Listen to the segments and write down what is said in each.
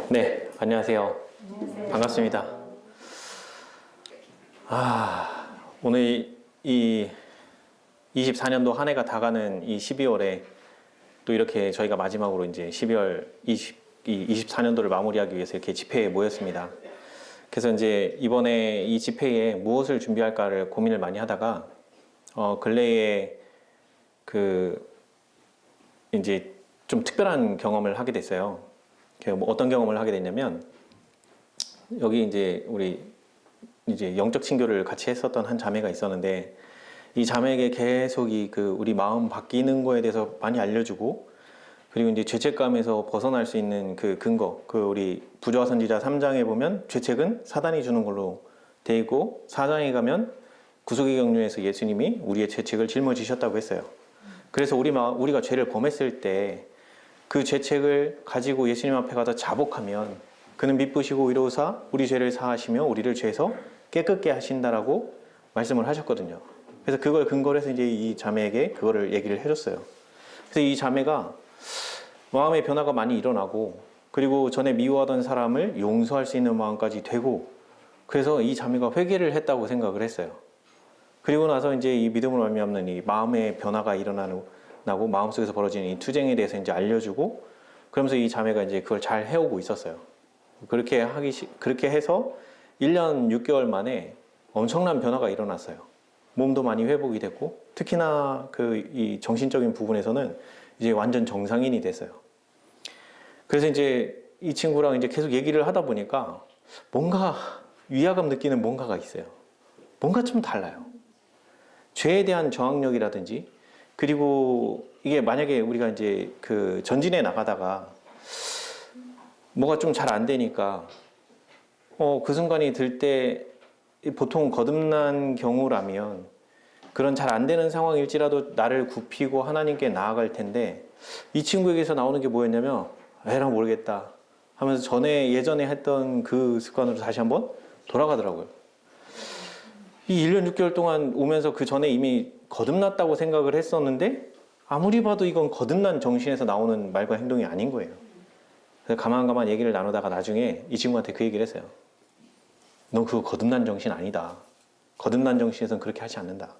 네, 안녕하세요. 반갑습니다. 오늘 이 24년도 한 해가 다 가는 이 12월에 또 이렇게 저희가 마지막으로 이제 12월 24년도를 마무리하기 위해서 이렇게 집회에 모였습니다. 그래서 이제 이번에 이 집회에 무엇을 준비할까를 고민을 많이 하다가 근래에 이제 좀 특별한 경험을 하게 됐어요. 어떤 경험을 하게 됐냐면, 여기 이제 우리 이제 영적 친교를 같이 했었던 한 자매가 있었는데, 이 자매에게 계속 우리 마음 바뀌는 거에 대해서 많이 알려주고, 그리고 이제 죄책감에서 벗어날 수 있는 그 근거, 우리 부조화 선지자 3장에 보면 죄책은 사단이 주는 걸로 돼 있고, 4장에 가면 구속의 경륜에서 예수님이 우리의 죄책을 짊어지셨다고 했어요. 그래서 우리가 죄를 범했을 때 그 죄책을 가지고 예수님 앞에 가서 자복하면 그는 미쁘시고 의로우사 우리 죄를 사하시며 우리를 죄에서 깨끗게 하신다라고 말씀을 하셨거든요. 그래서 그걸 근거로 해서 이제 이 자매에게 그거를 얘기를 해줬어요. 그래서 이 자매가 마음의 변화가 많이 일어나고, 그리고 전에 미워하던 사람을 용서할 수 있는 마음까지 되고, 그래서 이 자매가 회개를 했다고 생각을 했어요. 그리고 나서 이제 이 믿음으로 말미암는 이 마음의 변화가 일어나고 마음속에서 벌어지는 이 투쟁에 대해서 이제 알려주고, 그러면서 이 자매가 이제 그걸 잘 해오고 있었어요. 그렇게 해서 1년 6개월 만에 엄청난 변화가 일어났어요. 몸도 많이 회복이 됐고, 특히나 이 정신적인 부분에서는 이제 완전 정상인이 됐어요. 그래서 이제 이 친구랑 이제 계속 얘기를 하다 보니까 뭔가 위화감 느끼는 뭔가가 있어요. 뭔가 좀 달라요. 죄에 대한 저항력이라든지, 그리고 이게 만약에 우리가 이제 전진에 나가다가 뭐가 좀 잘 안 되니까 그 순간이 들 때 보통 거듭난 경우라면 그런 잘 안 되는 상황일지라도 나를 굽히고 하나님께 나아갈 텐데, 이 친구에게서 나오는 게 뭐였냐면 에라 모르겠다 하면서 예전에 했던 그 습관으로 다시 한번 돌아가더라고요. 이 1년 6개월 동안 오면서 그 전에 이미 거듭났다고 생각을 했었는데, 아무리 봐도 이건 거듭난 정신에서 나오는 말과 행동이 아닌 거예요. 그래서 가만 얘기를 나누다가 나중에 이 친구한테 그 얘기를 했어요. 너 그거 거듭난 정신 아니다. 거듭난 정신에서는 그렇게 하지 않는다.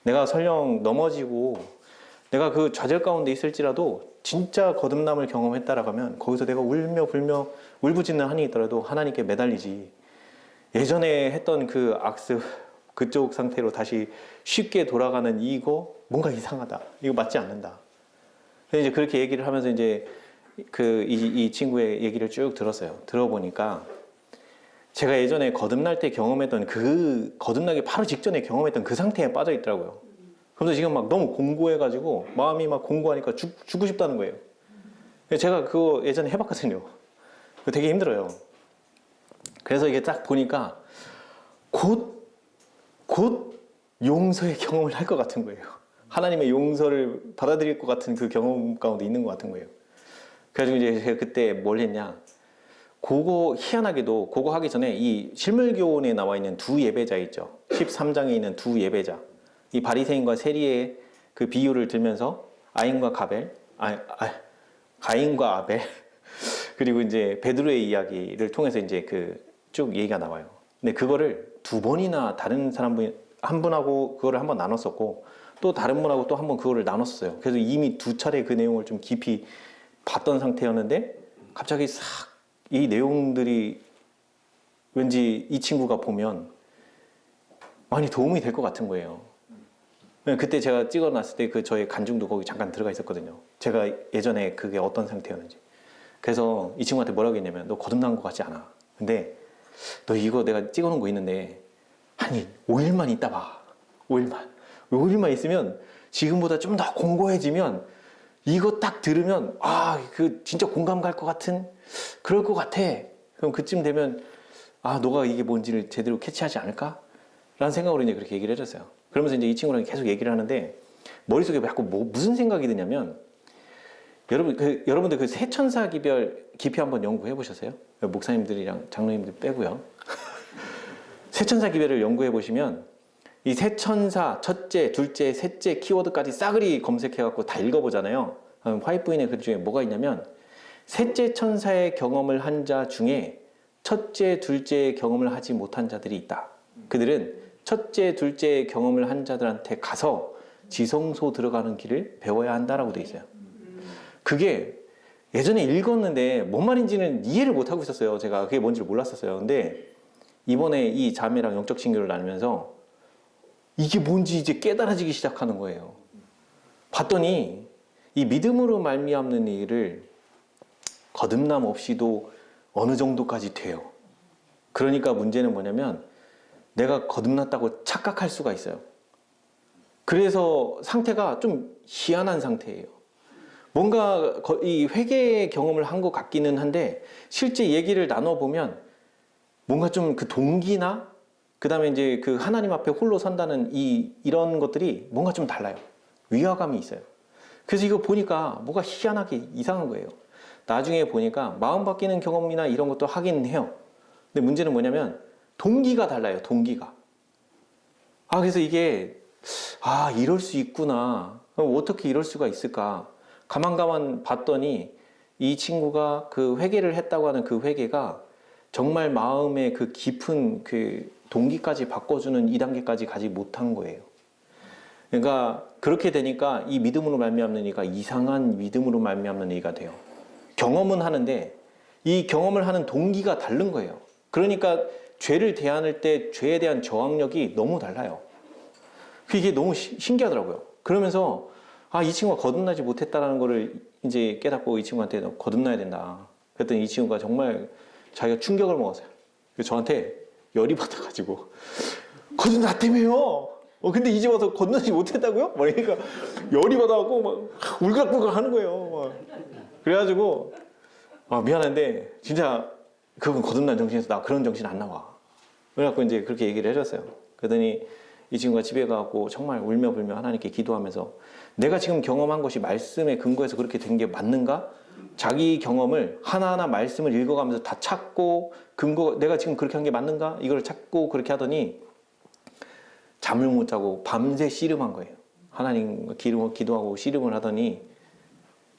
내가 설령 넘어지고 내가 그 좌절 가운데 있을지라도 진짜 거듭남을 경험했다라고 하면 거기서 내가 울며 불며 울부짖는 한이 있더라도 하나님께 매달리지, 예전에 했던 그 악습 그쪽 상태로 다시 쉽게 돌아가는 이거 뭔가 이상하다. 이거 맞지 않는다. 그래서 이제 그렇게 얘기를 하면서 이제 이 친구의 얘기를 쭉 들었어요. 들어보니까 제가 예전에 거듭날 때 경험했던 거듭나기 바로 직전에 경험했던 그 상태에 빠져 있더라고요. 그래서 지금 막 너무 공고해가지고 마음이 막 공고하니까 죽고 싶다는 거예요. 제가 그거 예전에 해봤거든요. 되게 힘들어요. 그래서 이게 딱 보니까 곧 용서의 경험을 할 것 같은 거예요. 하나님의 용서를 받아들일 것 같은 그 경험 가운데 있는 것 같은 거예요. 그래가지고 이제 제가 그때 뭘 했냐. 희한하게도 그거 하기 전에 이 실물교훈에 나와 있는 두 예배자 있죠. 13장에 있는 두 예배자. 이 바리새인과 세리의 그 비유를 들면서 가인과 아벨 그리고 이제 베드로의 이야기를 통해서 이제 쭉 얘기가 나와요. 근데 그거를 두 번이나 다른 한 분하고 그거를 한번 나눴었고, 또 다른 분하고 또 한 번 그거를 나눴어요. 그래서 이미 두 차례 그 내용을 좀 깊이 봤던 상태였는데, 갑자기 싹 이 내용들이 왠지 이 친구가 보면 많이 도움이 될 것 같은 거예요. 그때 제가 찍어놨을 때 저의 간증도 거기 잠깐 들어가 있었거든요. 제가 예전에 그게 어떤 상태였는지. 그래서 이 친구한테 뭐라고 했냐면, 너 거듭난 것 같지 않아. 근데 너 이거 내가 찍어놓은 거 있는데 한 5일만 있다 봐. 5일만 있으면 지금보다 좀 더 공고해지면 이거 딱 들으면 진짜 공감 갈 것 같은, 그럴 것 같아. 그럼 그쯤 되면 너가 이게 뭔지를 제대로 캐치하지 않을까? 라는 생각으로 이제 그렇게 얘기를 해줬어요. 그러면서 이제 이 친구랑 계속 얘기를 하는데, 머릿속에 자꾸 무슨 생각이 드냐면, 여러분들 그 세천사 기별 깊이 한번 연구해 보셨어요? 목사님들이랑 장로님들 빼고요. 세천사 기별을 연구해 보시면 이 세천사 첫째, 둘째, 셋째 키워드까지 싸그리 검색해 갖고 다 읽어보잖아요. 화이트부인의 글 중에 뭐가 있냐면 셋째 천사의 경험을 한 자 중에 첫째, 둘째의 경험을 하지 못한 자들이 있다. 그들은 첫째, 둘째의 경험을 한 자들한테 가서 지성소 들어가는 길을 배워야 한다라고 돼 있어요. 그게 예전에 읽었는데 뭔 말인지는 이해를 못하고 있었어요. 제가 그게 뭔지를 몰랐었어요. 근데 이번에 이 자매랑 영적 친교를 나누면서 이게 뭔지 이제 깨달아지기 시작하는 거예요. 봤더니 이 믿음으로 말미암는 일을 거듭남 없이도 어느 정도까지 돼요. 그러니까 문제는 뭐냐면 내가 거듭났다고 착각할 수가 있어요. 그래서 상태가 좀 희한한 상태예요. 뭔가 이 회개의 경험을 한 것 같기는 한데 실제 얘기를 나눠보면 뭔가 좀 그 동기나 그 다음에 이제 그 하나님 앞에 홀로 선다는 이런 것들이 뭔가 좀 달라요. 위화감이 있어요. 그래서 이거 보니까 뭐가 희한하게 이상한 거예요. 나중에 보니까 마음 바뀌는 경험이나 이런 것도 하긴 해요. 근데 문제는 뭐냐면 동기가 달라요. 동기가. 그래서 이게 이럴 수 있구나. 어떻게 이럴 수가 있을까? 가만 봤더니 이 친구가 그 회개를 했다고 하는 그 회개가 정말 마음의 그 깊은 그 동기까지 바꿔주는 2단계까지 가지 못한 거예요. 그러니까 그렇게 되니까 이 믿음으로 말미암는 이가 이상한 믿음으로 말미암는 이가 돼요. 경험은 하는데 이 경험을 하는 동기가 다른 거예요. 그러니까 죄를 대할 때 죄에 대한 저항력이 너무 달라요. 이게 너무 신기하더라고요. 그러면서 이 친구가 거듭나지 못했다는 거를 이제 깨닫고 이 친구한테 너 거듭나야 된다. 그랬더니 이 친구가 정말 자기가 충격을 먹었어요. 그래서 저한테 열이 받아가지고 거듭났다며요. 근데 이제 와서 거듭나지 못했다고요? 그러니까 열이 받아갖고 막 울각불각 하는 거예요. 그래가지고 미안한데 진짜 그건 거듭난 정신에서 나 그런 정신 안 나와. 그래갖고 이제 그렇게 얘기를 해줬어요. 그러더니 이 친구가 집에 가고 정말 울며 불며 하나님께 기도하면서 내가 지금 경험한 것이 말씀에 근거해서 그렇게 된 게 맞는가? 자기 경험을 하나하나 말씀을 읽어가면서 다 찾고 내가 지금 그렇게 한 게 맞는가? 이걸 찾고 그렇게 하더니 잠을 못 자고 밤새 씨름한 거예요. 하나님 기도하고 씨름을 하더니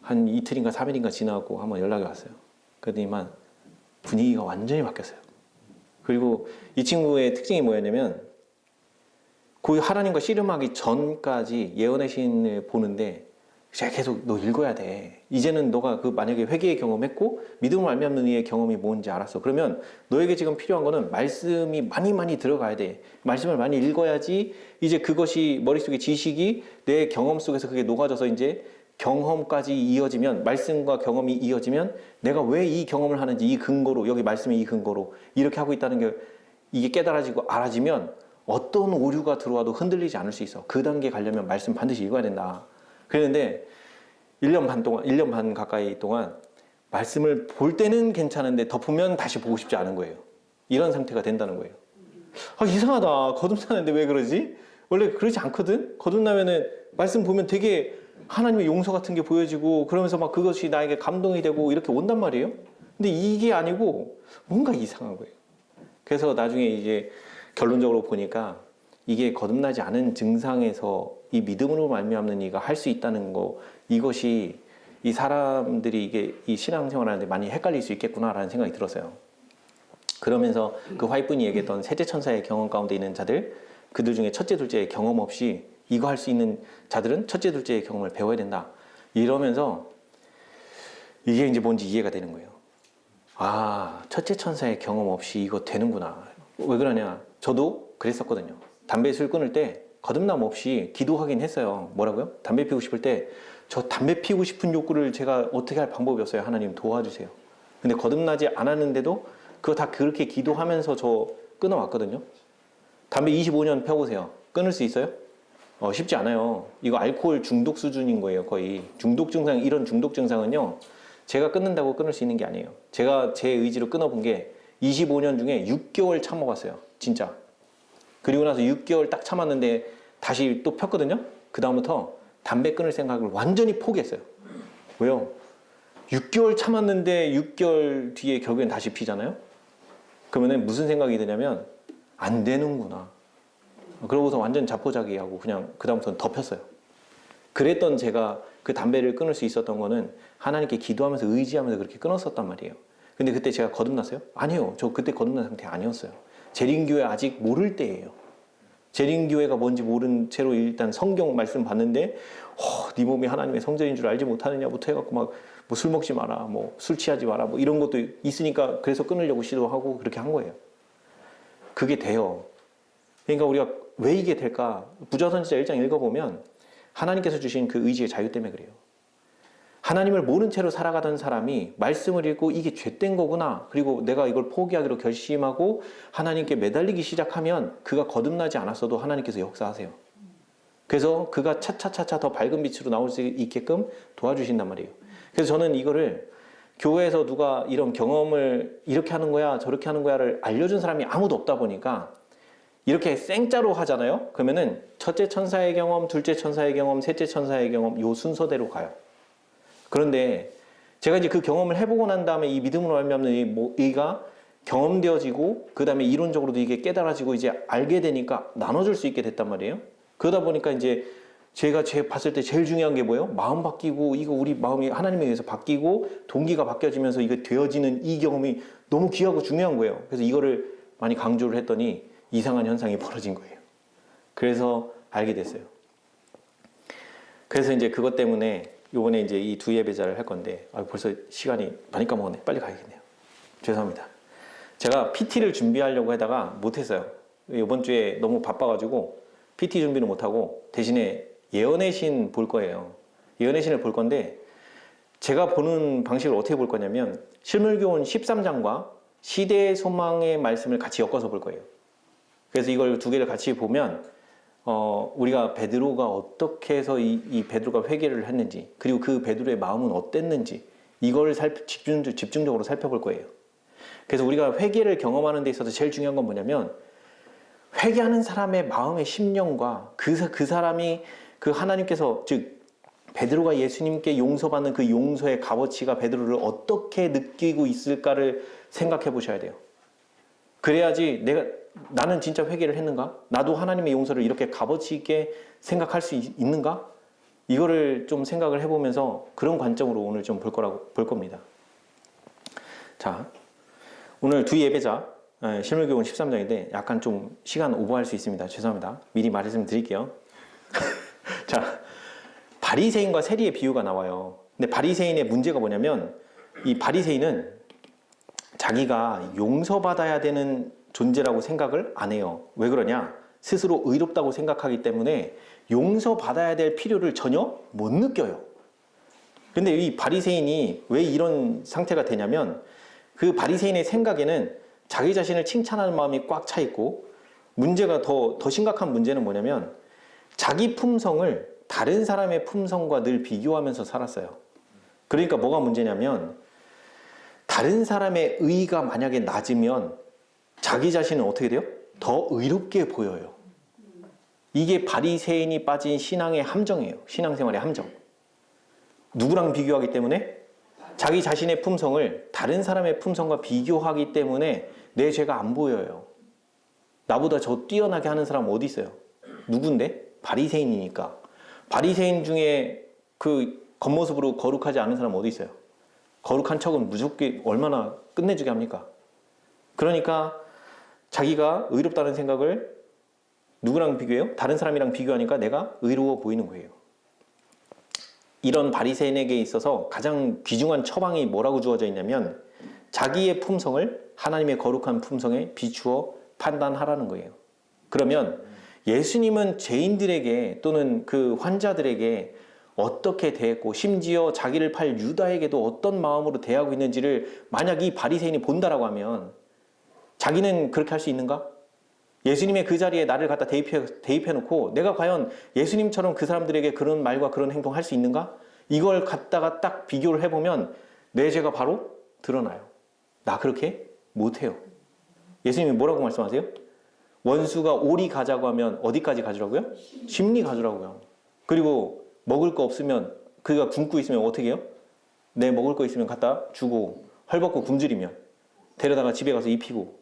한 이틀인가 3일인가 지나고 한번 연락이 왔어요. 그러더니만 분위기가 완전히 바뀌었어요. 그리고 이 친구의 특징이 뭐였냐면 그 하나님과 씨름하기 전까지 예언의 신을 보는데 제가 계속 너 읽어야 돼. 이제는 너가 그 만약에 회개의 경험했고 믿음을 말미암는 이의 경험이 뭔지 알았어. 그러면 너에게 지금 필요한 거는 말씀이 많이 들어가야 돼. 말씀을 많이 읽어야지 이제 그것이 머릿속에 지식이 내 경험 속에서 그게 녹아져서 이제 경험까지 이어지면 말씀과 경험이 이어지면 내가 왜 이 경험을 하는지 이 근거로 여기 말씀의 이 근거로 이렇게 하고 있다는 게 이게 깨달아지고 알아지면 어떤 오류가 들어와도 흔들리지 않을 수 있어. 그 단계 가려면 말씀 반드시 읽어야 된다. 그랬는데 1년 반 가까이 동안 말씀을 볼 때는 괜찮은데 덮으면 다시 보고 싶지 않은 거예요. 이런 상태가 된다는 거예요. 이상하다. 거듭나는데 왜 그러지? 원래 그러지 않거든? 거듭나면은 말씀 보면 되게 하나님의 용서 같은 게 보여지고 그러면서 막 그것이 나에게 감동이 되고 이렇게 온단 말이에요. 근데 이게 아니고 뭔가 이상한 거예요. 그래서 나중에 이제 결론적으로 보니까 이게 거듭나지 않은 증상에서 이 믿음으로 말미암는 이가 할 수 있다는 거, 이것이 이 사람들이 이게 이 신앙생활하는데 많이 헷갈릴 수 있겠구나라는 생각이 들었어요. 그러면서 그 화이트분이 얘기했던 셋째 천사의 경험 가운데 있는 자들, 그들 중에 첫째 둘째의 경험 없이 이거 할 수 있는 자들은 첫째 둘째의 경험을 배워야 된다. 이러면서 이게 이제 뭔지 이해가 되는 거예요. 첫째 천사의 경험 없이 이거 되는구나. 왜 그러냐? 저도 그랬었거든요. 담배 술 끊을 때 거듭남 없이 기도하긴 했어요. 뭐라고요? 담배 피우고 싶을 때 저 담배 피우고 싶은 욕구를 제가 어떻게 할 방법이 없어요. 하나님 도와주세요. 근데 거듭나지 않았는데도 그거 다 그렇게 기도하면서 저 끊어왔거든요. 담배 25년 펴보세요. 끊을 수 있어요? 쉽지 않아요. 이거 알코올 중독 수준인 거예요. 거의 중독 증상, 이런 중독 증상은요 제가 끊는다고 끊을 수 있는 게 아니에요. 제가 제 의지로 끊어본 게 25년 중에 6개월 참아봤어요. 진짜. 그리고 나서 6개월 딱 참았는데 다시 또 폈거든요. 그 다음부터 담배 끊을 생각을 완전히 포기했어요. 왜요? 6개월 참았는데 6개월 뒤에 결국엔 다시 피잖아요. 그러면 무슨 생각이 드냐면 안 되는구나. 그러고서 완전 자포자기하고 그냥 그 다음부터는 덮였어요. 그랬던 제가 그 담배를 끊을 수 있었던 거는 하나님께 기도하면서 의지하면서 그렇게 끊었었단 말이에요. 근데 그때 제가 거듭났어요? 아니요. 저 그때 거듭난 상태 아니었어요. 재림교회 아직 모를 때예요. 재림교회가 뭔지 모른 채로 일단 성경 말씀 봤는데 네 몸이 하나님의 성전인 줄 알지 못하느냐부터 해갖고 막 뭐 술 먹지 마라, 뭐 술 취하지 마라, 뭐 이런 것도 있으니까 그래서 끊으려고 시도하고 그렇게 한 거예요. 그게 돼요. 그러니까 우리가 왜 이게 될까? 부자선지자 1장 읽어보면 하나님께서 주신 그 의지의 자유 때문에 그래요. 하나님을 모른 채로 살아가던 사람이 말씀을 읽고 이게 죄된 거구나. 그리고 내가 이걸 포기하기로 결심하고 하나님께 매달리기 시작하면 그가 거듭나지 않았어도 하나님께서 역사하세요. 그래서 그가 차차차차 더 밝은 빛으로 나올 수 있게끔 도와주신단 말이에요. 그래서 저는 이거를 교회에서 누가 이런 경험을 이렇게 하는 거야 저렇게 하는 거야를 알려준 사람이 아무도 없다 보니까 이렇게 생짜로 하잖아요. 그러면은 첫째 천사의 경험, 둘째 천사의 경험, 셋째 천사의 경험 요 순서대로 가요. 그런데 제가 이제 그 경험을 해보고 난 다음에 이 믿음으로 말미암는 이가 경험되어지고 그 다음에 이론적으로도 이게 깨달아지고 이제 알게 되니까 나눠줄 수 있게 됐단 말이에요. 그러다 보니까 이제 제가 봤을 때 제일 중요한 게 뭐예요? 마음 바뀌고 이거 우리 마음이 하나님에 의해서 바뀌고 동기가 바뀌어지면서 이게 되어지는 이 경험이 너무 귀하고 중요한 거예요. 그래서 이거를 많이 강조를 했더니 이상한 현상이 벌어진 거예요. 그래서 알게 됐어요. 그래서 이제 그것 때문에 요번에 이제 이 두 예배자를 할 건데 벌써 시간이 많이 까먹었네. 빨리 가야겠네요. 죄송합니다. 제가 PT를 준비하려고 하다가 못했어요. 이번 주에 너무 바빠가지고 PT 준비는 못하고 대신에 예언의 신 볼 거예요. 예언의 신을 볼 건데 제가 보는 방식을 어떻게 볼 거냐면 실물교훈 13장과 시대의 소망의 말씀을 같이 엮어서 볼 거예요. 그래서 이걸 두 개를 같이 보면 우리가 베드로가 어떻게 해서 이 베드로가 회개를 했는지 그리고 그 베드로의 마음은 어땠는지 이걸 집중적으로 살펴볼 거예요. 그래서 우리가 회개를 경험하는 데 있어서 제일 중요한 건 뭐냐면 회개하는 사람의 마음의 심령과 그 사람이 그 하나님께서 즉 베드로가 예수님께 용서받는 그 용서의 값어치가 베드로를 어떻게 느끼고 있을까를 생각해 보셔야 돼요. 그래야지 나는 진짜 회개를 했는가? 나도 하나님의 용서를 이렇게 값어치 있게 생각할 수 있는가? 이거를 좀 생각을 해보면서 그런 관점으로 오늘 좀 볼 겁니다. 자, 오늘 두 예배자 실물교훈 13장인데 약간 좀 시간 오버할 수 있습니다. 죄송합니다. 미리 말씀 드릴게요. 자, 바리새인과 세리의 비유가 나와요. 근데 바리새인의 문제가 뭐냐면 이 바리새인은 자기가 용서받아야 되는 존재라고 생각을 안 해요. 왜 그러냐? 스스로 의롭다고 생각하기 때문에 용서받아야 될 필요를 전혀 못 느껴요. 근데 이 바리새인이 왜 이런 상태가 되냐면 그 바리새인의 생각에는 자기 자신을 칭찬하는 마음이 꽉 차 있고 문제가 더 심각한 문제는 뭐냐면 자기 품성을 다른 사람의 품성과 늘 비교하면서 살았어요. 그러니까 뭐가 문제냐면 다른 사람의 의가 만약에 낮으면 자기 자신은 어떻게 돼요? 더 의롭게 보여요. 이게 바리새인이 빠진 신앙의 함정이에요. 신앙생활의 함정. 누구랑 비교하기 때문에? 자기 자신의 품성을 다른 사람의 품성과 비교하기 때문에 내 죄가 안 보여요. 나보다 저 뛰어나게 하는 사람 어디 있어요? 누군데? 바리새인이니까. 바리새인 중에 그 겉모습으로 거룩하지 않은 사람 어디 있어요? 거룩한 척은 무조건 얼마나 끝내주게 합니까? 그러니까 자기가 의롭다는 생각을 누구랑 비교해요? 다른 사람이랑 비교하니까 내가 의로워 보이는 거예요. 이런 바리새인에게 있어서 가장 귀중한 처방이 뭐라고 주어져 있냐면 자기의 품성을 하나님의 거룩한 품성에 비추어 판단하라는 거예요. 그러면 예수님은 죄인들에게 또는 그 환자들에게 어떻게 대했고 심지어 자기를 팔 유다에게도 어떤 마음으로 대하고 있는지를 만약 이 바리새인이 본다라고 하면 자기는 그렇게 할 수 있는가? 예수님의 그 자리에 나를 갖다 대입해놓고 내가 과연 예수님처럼 그 사람들에게 그런 말과 그런 행동 할 수 있는가? 이걸 갖다가 딱 비교를 해보면 내 죄가 바로 드러나요. 나 그렇게 못해요. 예수님이 뭐라고 말씀하세요? 원수가 오리 가자고 하면 어디까지 가주라고요? 심리 가주라고요. 그리고 먹을 거 없으면 그가 굶고 있으면 어떻게 해요? 내 먹을 거 있으면 갖다 주고 헐벗고 굶주리면 데려다가 집에 가서 입히고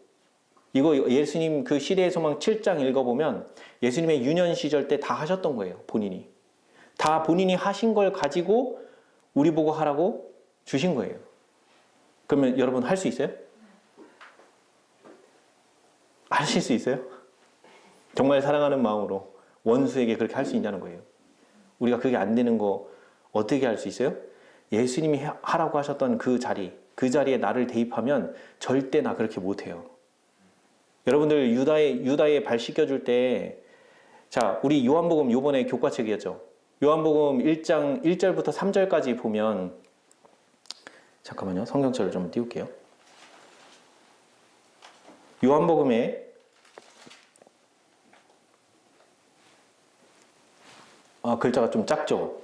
이거 예수님 그 시대의 소망 7장 읽어보면 예수님의 유년 시절 때 다 하셨던 거예요. 본인이. 다 본인이 하신 걸 가지고 우리 보고 하라고 주신 거예요. 그러면 여러분 할 수 있어요? 하실 수 있어요? 정말 사랑하는 마음으로 원수에게 그렇게 할 수 있냐는 거예요. 우리가 그게 안 되는 거 어떻게 할 수 있어요? 예수님이 하라고 하셨던 그 자리에 나를 대입하면 절대 나 그렇게 못해요. 여러분들 유다의 발 씻겨줄 때, 자, 우리 요한복음 요번에 교과책이었죠. 요한복음 1장 1절부터 3절까지 보면, 잠깐만요. 성경절을 좀 띄울게요. 요한복음에 글자가 좀 작죠.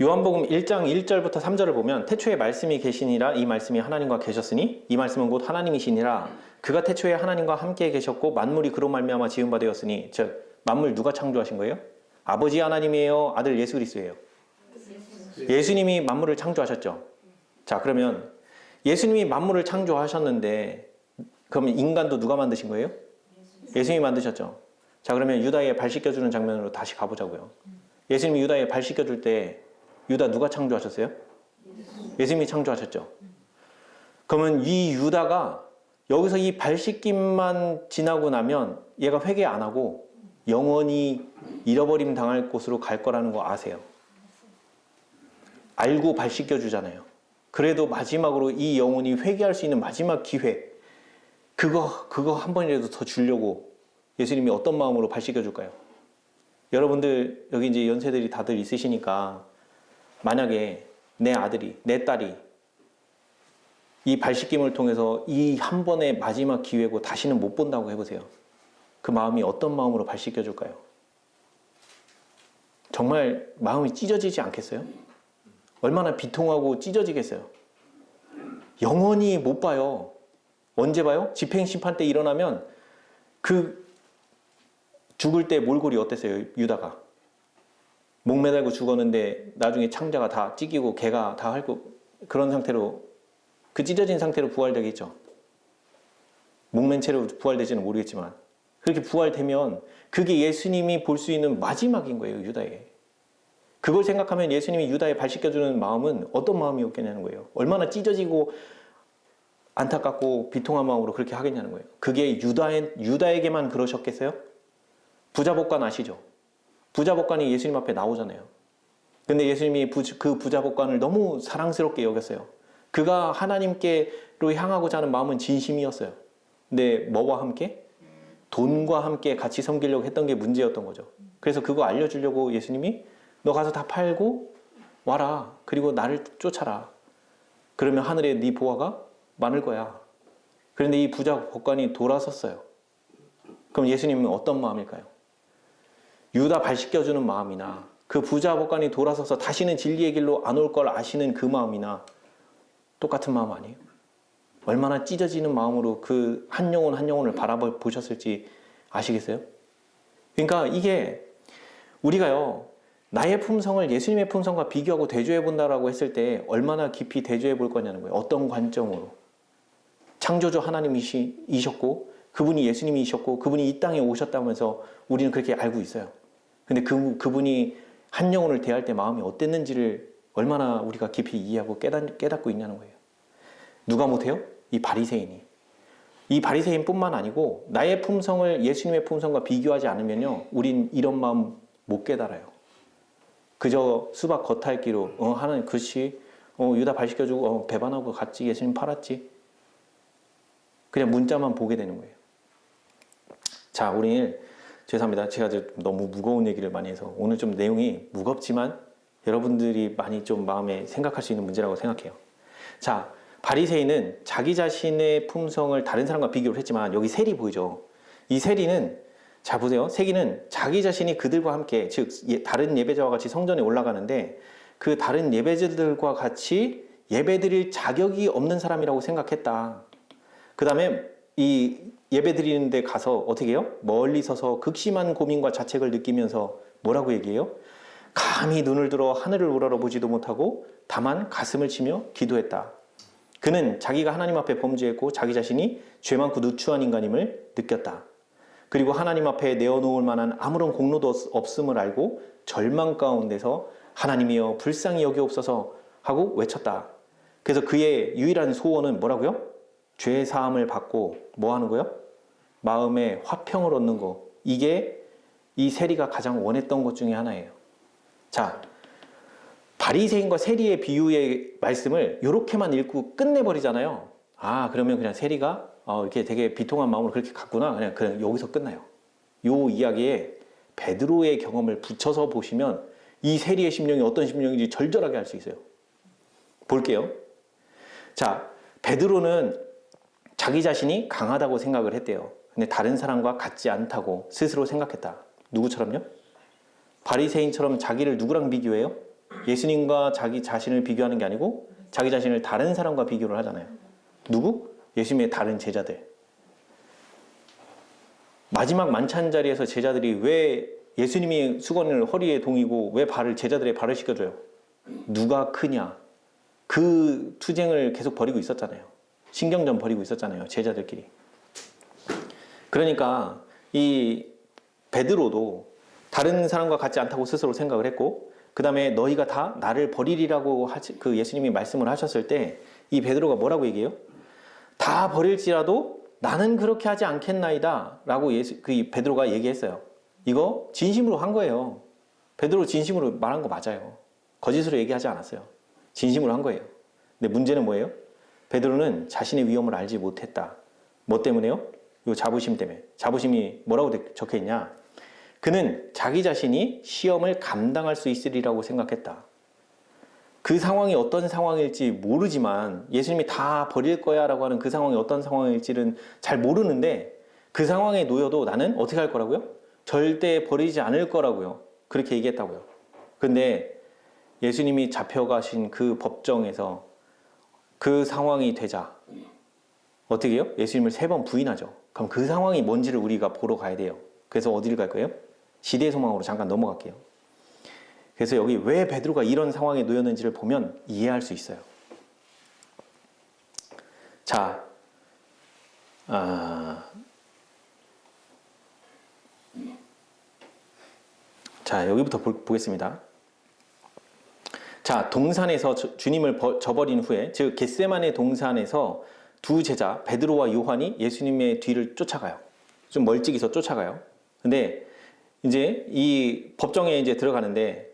요한복음 1장 1절부터 3절을 보면 태초에 말씀이 계시니라 이 말씀이 하나님과 계셨으니 이 말씀은 곧 하나님이시니라 그가 태초에 하나님과 함께 계셨고 만물이 그로 말미암아 지은 바 되었으니 즉 만물 누가 창조하신 거예요? 아버지 하나님이에요? 아들 예수 그리스도예요? 예수님이 만물을 창조하셨죠. 자, 그러면 예수님이 만물을 창조하셨는데 그러면 인간도 누가 만드신 거예요? 예수님이 만드셨죠. 자, 그러면 유다의 발 씻겨주는 장면으로 다시 가보자고요. 예수님이 유다의 발 씻겨줄 때 유다 누가 창조하셨어요? 예수님이 창조하셨죠. 그러면 이 유다가 여기서 이 발 씻김만 지나고 나면 얘가 회개 안 하고 영원히 잃어버림 당할 곳으로 갈 거라는 거 아세요? 알고 발 씻겨주잖아요. 그래도 마지막으로 이 영혼이 회개할 수 있는 마지막 기회, 그거 한 번이라도 더 주려고 예수님이 어떤 마음으로 발 씻겨줄까요? 여러분들 여기 이제 연세들이 다들 있으시니까 만약에 내 아들이, 내 딸이 이 발 씻김을 통해서 이 한 번의 마지막 기회고 다시는 못 본다고 해보세요. 그 마음이 어떤 마음으로 발 씻겨줄까요? 정말 마음이 찢어지지 않겠어요? 얼마나 비통하고 찢어지겠어요? 영원히 못 봐요. 언제 봐요? 집행심판 때 일어나면 그 죽을 때 몰골이 어땠어요? 유다가 목 매달고 죽었는데 나중에 창자가 다 찢기고 개가 다 핥고 그런 상태로 그 찢어진 상태로 부활되겠죠. 목맨 채로 부활되지는 모르겠지만 그렇게 부활되면 그게 예수님이 볼 수 있는 마지막인 거예요. 유다의. 그걸 생각하면 예수님이 유다에 발 씻겨주는 마음은 어떤 마음이었겠냐는 거예요. 얼마나 찢어지고 안타깝고 비통한 마음으로 그렇게 하겠냐는 거예요. 그게 유다에게만 그러셨겠어요? 부자복관 아시죠? 부자복관이 예수님 앞에 나오잖아요. 근데 예수님이 그 부자복관을 너무 사랑스럽게 여겼어요. 그가 하나님께로 향하고자 하는 마음은 진심이었어요. 근데 뭐와 함께? 돈과 함께 같이 섬기려고 했던 게 문제였던 거죠. 그래서 그거 알려주려고 예수님이 너 가서 다 팔고 와라. 그리고 나를 쫓아라. 그러면 하늘에 네 보화가 많을 거야. 그런데 이 부자복관이 돌아섰어요. 그럼 예수님은 어떤 마음일까요? 유다 발 씻겨주는 마음이나 그 부자복관이 돌아서서 다시는 진리의 길로 안 올 걸 아시는 그 마음이나 똑같은 마음 아니에요? 얼마나 찢어지는 마음으로 그 한 영혼 한 영혼을 바라보셨을지 아시겠어요? 그러니까 이게 우리가요 나의 품성을 예수님의 품성과 비교하고 대조해 본다라고 했을 때 얼마나 깊이 대조해 볼 거냐는 거예요. 어떤 관점으로. 창조주 하나님이셨고 그분이 예수님이셨고 그분이 이 땅에 오셨다면서 우리는 그렇게 알고 있어요. 근데 그분이 한 영혼을 대할 때 마음이 어땠는지를 얼마나 우리가 깊이 이해하고 깨닫고 있냐는 거예요. 누가 못해요? 이 바리새인이. 이 바리새인뿐만 아니고 나의 품성을 예수님의 품성과 비교하지 않으면요 우린 이런 마음 못 깨달아요. 그저 수박 겉핥기로 하나님 그렇지 유다 발 씻겨주고 배반하고 갔지 예수님 팔았지 그냥 문자만 보게 되는 거예요. 자, 우리 죄송합니다. 제가 너무 무거운 얘기를 많이 해서 오늘 좀 내용이 무겁지만 여러분들이 많이 좀 마음에 생각할 수 있는 문제라고 생각해요. 자, 바리새인은 자기 자신의 품성을 다른 사람과 비교를 했지만 여기 세리 보이죠? 이 세리는 자 보세요. 세리는 자기 자신이 그들과 함께 즉 다른 예배자와 같이 성전에 올라가는데 그 다른 예배자들과 같이 예배드릴 자격이 없는 사람이라고 생각했다. 그 다음에 이 예배드리는 데 가서 어떻게 해요? 멀리 서서 극심한 고민과 자책을 느끼면서 뭐라고 얘기해요? 감히 눈을 들어 하늘을 우러러보지도 못하고 다만 가슴을 치며 기도했다. 그는 자기가 하나님 앞에 범죄했고 자기 자신이 죄 많고 누추한 인간임을 느꼈다. 그리고 하나님 앞에 내어놓을 만한 아무런 공로도 없음을 알고 절망 가운데서 하나님이여 불쌍히 여기옵소서 하고 외쳤다. 그래서 그의 유일한 소원은 뭐라고요? 죄 사함을 받고 뭐 하는 거요? 마음에 화평을 얻는 거. 이게 이 세리가 가장 원했던 것 중에 하나예요. 자, 바리새인과 세리의 비유의 말씀을 이렇게만 읽고 끝내버리잖아요. 아, 그러면 그냥 세리가 이렇게 되게 비통한 마음으로 그렇게 갔구나. 그냥 여기서 끝나요. 이 이야기에 베드로의 경험을 붙여서 보시면 이 세리의 심령이 어떤 심령인지 절절하게 알 수 있어요. 볼게요. 자, 베드로는 자기 자신이 강하다고 생각을 했대요. 근데 다른 사람과 같지 않다고 스스로 생각했다. 누구처럼요? 바리새인처럼 자기를 누구랑 비교해요? 예수님과 자기 자신을 비교하는 게 아니고 자기 자신을 다른 사람과 비교를 하잖아요. 누구? 예수님의 다른 제자들. 마지막 만찬 자리에서 제자들이 왜 예수님이 수건을 허리에 동이고 왜 제자들의 발을 씻겨줘요? 누가 크냐? 그 투쟁을 계속 벌이고 있었잖아요. 신경전 벌이고 있었잖아요. 제자들끼리. 그러니까 이 베드로도 다른 사람과 같지 않다고 스스로 생각을 했고, 그 다음에 너희가 다 나를 버리리라고 그 예수님이 말씀을 하셨을 때 이 베드로가 뭐라고 얘기해요? 다 버릴지라도 나는 그렇게 하지 않겠나이다 라고 그 베드로가 얘기했어요. 이거 진심으로 한 거예요. 베드로 진심으로 말한 거 맞아요. 거짓으로 얘기하지 않았어요. 진심으로 한 거예요. 근데 문제는 뭐예요? 베드로는 자신의 위험을 알지 못했다. 뭐 때문에요? 이 자부심 때문에. 자부심이 뭐라고 적혀 있냐? 그는 자기 자신이 시험을 감당할 수 있으리라고 생각했다. 그 상황이 어떤 상황일지 모르지만 예수님이 다 버릴 거야 라고 하는 그 상황이 어떤 상황일지는 잘 모르는데 그 상황에 놓여도 나는 어떻게 할 거라고요? 절대 버리지 않을 거라고요. 그렇게 얘기했다고요. 근데 예수님이 잡혀가신 그 법정에서 그 상황이 되자 어떻게 해요? 예수님을 3번 부인하죠. 그럼 그 상황이 뭔지를 우리가 보러 가야 돼요. 그래서 어디를 갈 거예요? 시대의 소망으로 잠깐 넘어갈게요. 그래서 여기 왜 베드로가 이런 상황에 놓였는지를 보면 이해할 수 있어요. 자, 여기부터 보겠습니다. 자, 동산에서 주님을 저버린 후에, 즉 겟세마네 동산에서 두 제자 베드로와 요한이 예수님의 뒤를 쫓아가요. 좀 멀찍이서 쫓아가요. 근데 이제 이 법정에 이제 들어가는데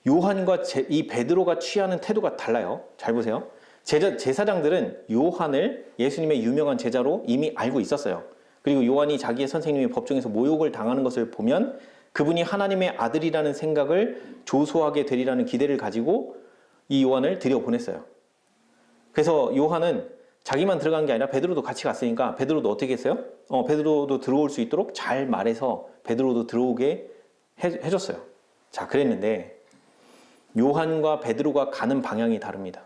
요한과 이 베드로가 취하는 태도가 달라요. 잘 보세요. 제사장들은 요한을 예수님의 유명한 제자로 이미 알고 있었어요. 그리고 요한이 자기의 선생님이 법정에서 모욕을 당하는 것을 보면 그분이 하나님의 아들이라는 생각을 조소하게 되리라는 기대를 가지고 이 요한을 들여보냈어요. 그래서 요한은 자기만 들어간 게 아니라 베드로도 같이 갔으니까 베드로도 어떻게 했어요? 베드로도 들어올 수 있도록 잘 말해서 베드로도 들어오게 해줬어요. 자, 그랬는데 요한과 베드로가 가는 방향이 다릅니다.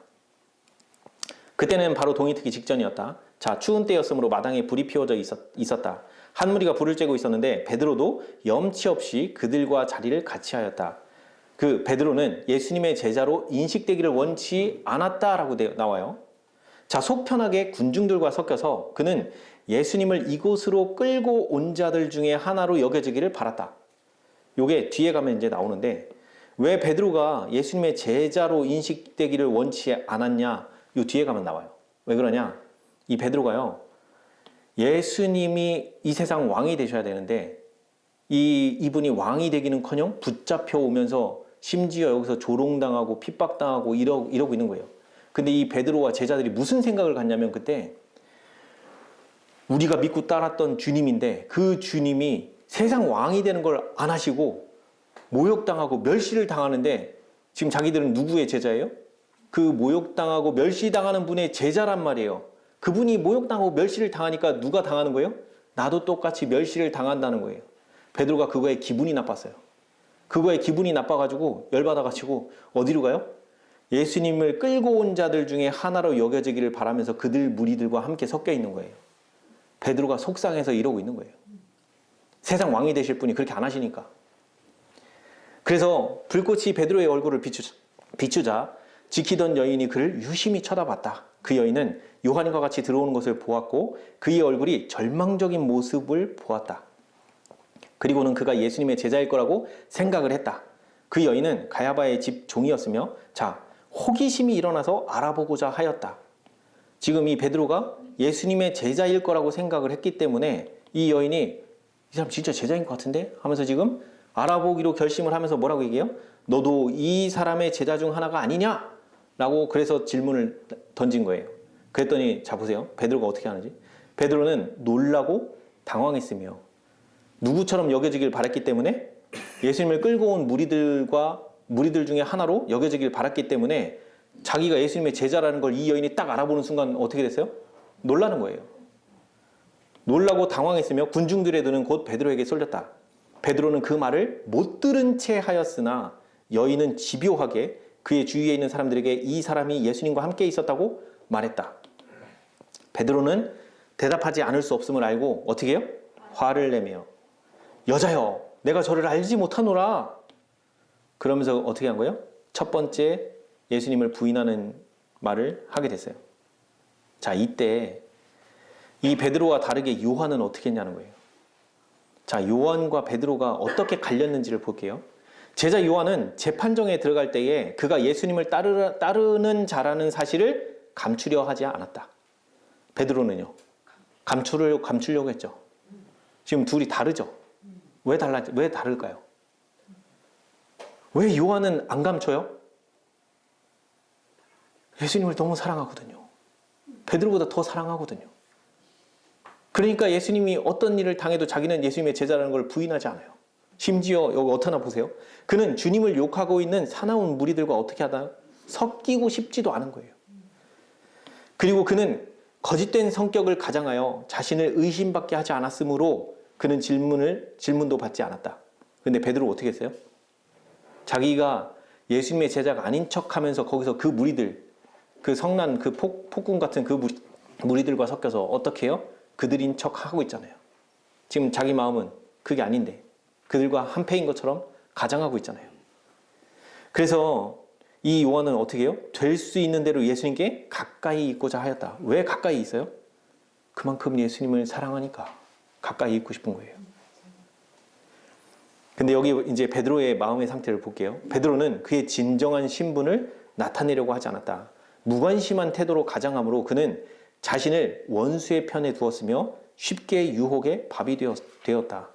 그때는 바로 동이 트기 직전이었다. 자, 추운 때였으므로 마당에 불이 피워져 있었다. 한 무리가 불을 쬐고 있었는데 베드로도 염치 없이 그들과 자리를 같이 하였다. 그 베드로는 예수님의 제자로 인식되기를 원치 않았다라고 나와요. 자, 속 편하게 군중들과 섞여서 그는 예수님을 이곳으로 끌고 온 자들 중에 하나로 여겨지기를 바랐다. 요게 뒤에 가면 이제 나오는데 왜 베드로가 예수님의 제자로 인식되기를 원치 않았냐? 요 뒤에 가면 나와요. 왜 그러냐? 이 베드로가요. 예수님이 이 세상 왕이 되셔야 되는데 이분이 왕이 되기는커녕 붙잡혀 오면서 심지어 여기서 조롱당하고 핍박당하고 이러고 있는 거예요. 근데 이 베드로와 제자들이 무슨 생각을 갖냐면 그때 우리가 믿고 따랐던 주님인데 그 주님이 세상 왕이 되는 걸 안 하시고 모욕당하고 멸시를 당하는데 지금 자기들은 누구의 제자예요? 그 모욕당하고 멸시당하는 분의 제자란 말이에요. 그분이 모욕당하고 멸시를 당하니까 누가 당하는 거예요? 나도 똑같이 멸시를 당한다는 거예요. 베드로가 그거에 기분이 나빴어요. 그거에 기분이 나빠가지고 열받아가지고 어디로 가요? 예수님을 끌고 온 자들 중에 하나로 여겨지기를 바라면서 그들 무리들과 함께 섞여 있는 거예요. 베드로가 속상해서 이러고 있는 거예요. 세상 왕이 되실 분이 그렇게 안 하시니까. 그래서 불꽃이 베드로의 얼굴을 비추자 지키던 여인이 그를 유심히 쳐다봤다. 그 여인은 요한과 같이 들어오는 것을 보았고 그의 얼굴이 절망적인 모습을 보았다. 그리고는 그가 예수님의 제자일 거라고 생각을 했다. 그 여인은 가야바의 집 종이었으며 자, 호기심이 일어나서 알아보고자 하였다. 지금 이 베드로가 예수님의 제자일 거라고 생각을 했기 때문에 이 여인이 이 사람 진짜 제자인 것 같은데? 하면서 지금 알아보기로 결심을 하면서 뭐라고 얘기해요? 너도 이 사람의 제자 중 하나가 아니냐? 라고 그래서 질문을 던진 거예요. 그랬더니 자 보세요. 베드로가 어떻게 하는지. 베드로는 놀라고 당황했으며 누구처럼 여겨지길 바랐기 때문에 예수님을 끌고 온 무리들 중에 하나로 여겨지길 바랐기 때문에 자기가 예수님의 제자라는 걸 이 여인이 딱 알아보는 순간 어떻게 됐어요? 놀라는 거예요. 놀라고 당황했으며 군중들의 눈은 곧 베드로에게 쏠렸다. 베드로는 그 말을 못 들은 채 하였으나 여인은 집요하게 그의 주위에 있는 사람들에게 이 사람이 예수님과 함께 있었다고 말했다. 베드로는 대답하지 않을 수 없음을 알고 어떻게 해요? 화를 내며 여자여 내가 저를 알지 못하노라. 그러면서 어떻게 한 거예요? 첫 번째 예수님을 부인하는 말을 하게 됐어요. 자, 이때 이 베드로와 다르게 요한은 어떻게 했냐는 거예요. 자, 요한과 베드로가 어떻게 갈렸는지를 볼게요. 제자 요한은 재판정에 들어갈 때에 그가 예수님을 따르는 자라는 사실을 감추려 하지 않았다. 베드로는요. 감추려고 했죠. 지금 둘이 다르죠. 왜 다를까요? 왜 요한은 안 감춰요? 예수님을 너무 사랑하거든요. 베드로보다 더 사랑하거든요. 그러니까 예수님이 어떤 일을 당해도 자기는 예수님의 제자라는 걸 부인하지 않아요. 심지어 여기 어떠나 보세요. 그는 주님을 욕하고 있는 사나운 무리들과 어떻게 하다 섞이고 싶지도 않은 거예요. 그리고 그는 거짓된 성격을 가장하여 자신을 의심받게 하지 않았으므로 그는 질문도 받지 않았다. 근데 베드로 어떻게 했어요? 자기가 예수님의 제자가 아닌 척하면서 거기서 그 무리들, 그 성난, 그 폭군 같은 그 무리들과 섞여서 어떻게 해요? 그들인 척하고 있잖아요. 지금 자기 마음은 그게 아닌데 그들과 한패인 것처럼 가장하고 있잖아요. 그래서 이 요한은 어떻게 해요? 될 수 있는 대로 예수님께 가까이 있고자 하였다. 왜 가까이 있어요? 그만큼 예수님을 사랑하니까 가까이 있고 싶은 거예요. 근데 여기 이제 베드로의 마음의 상태를 볼게요. 베드로는 그의 진정한 신분을 나타내려고 하지 않았다. 무관심한 태도로 가장함으로 그는 자신을 원수의 편에 두었으며 쉽게 유혹의 밥이 되었다.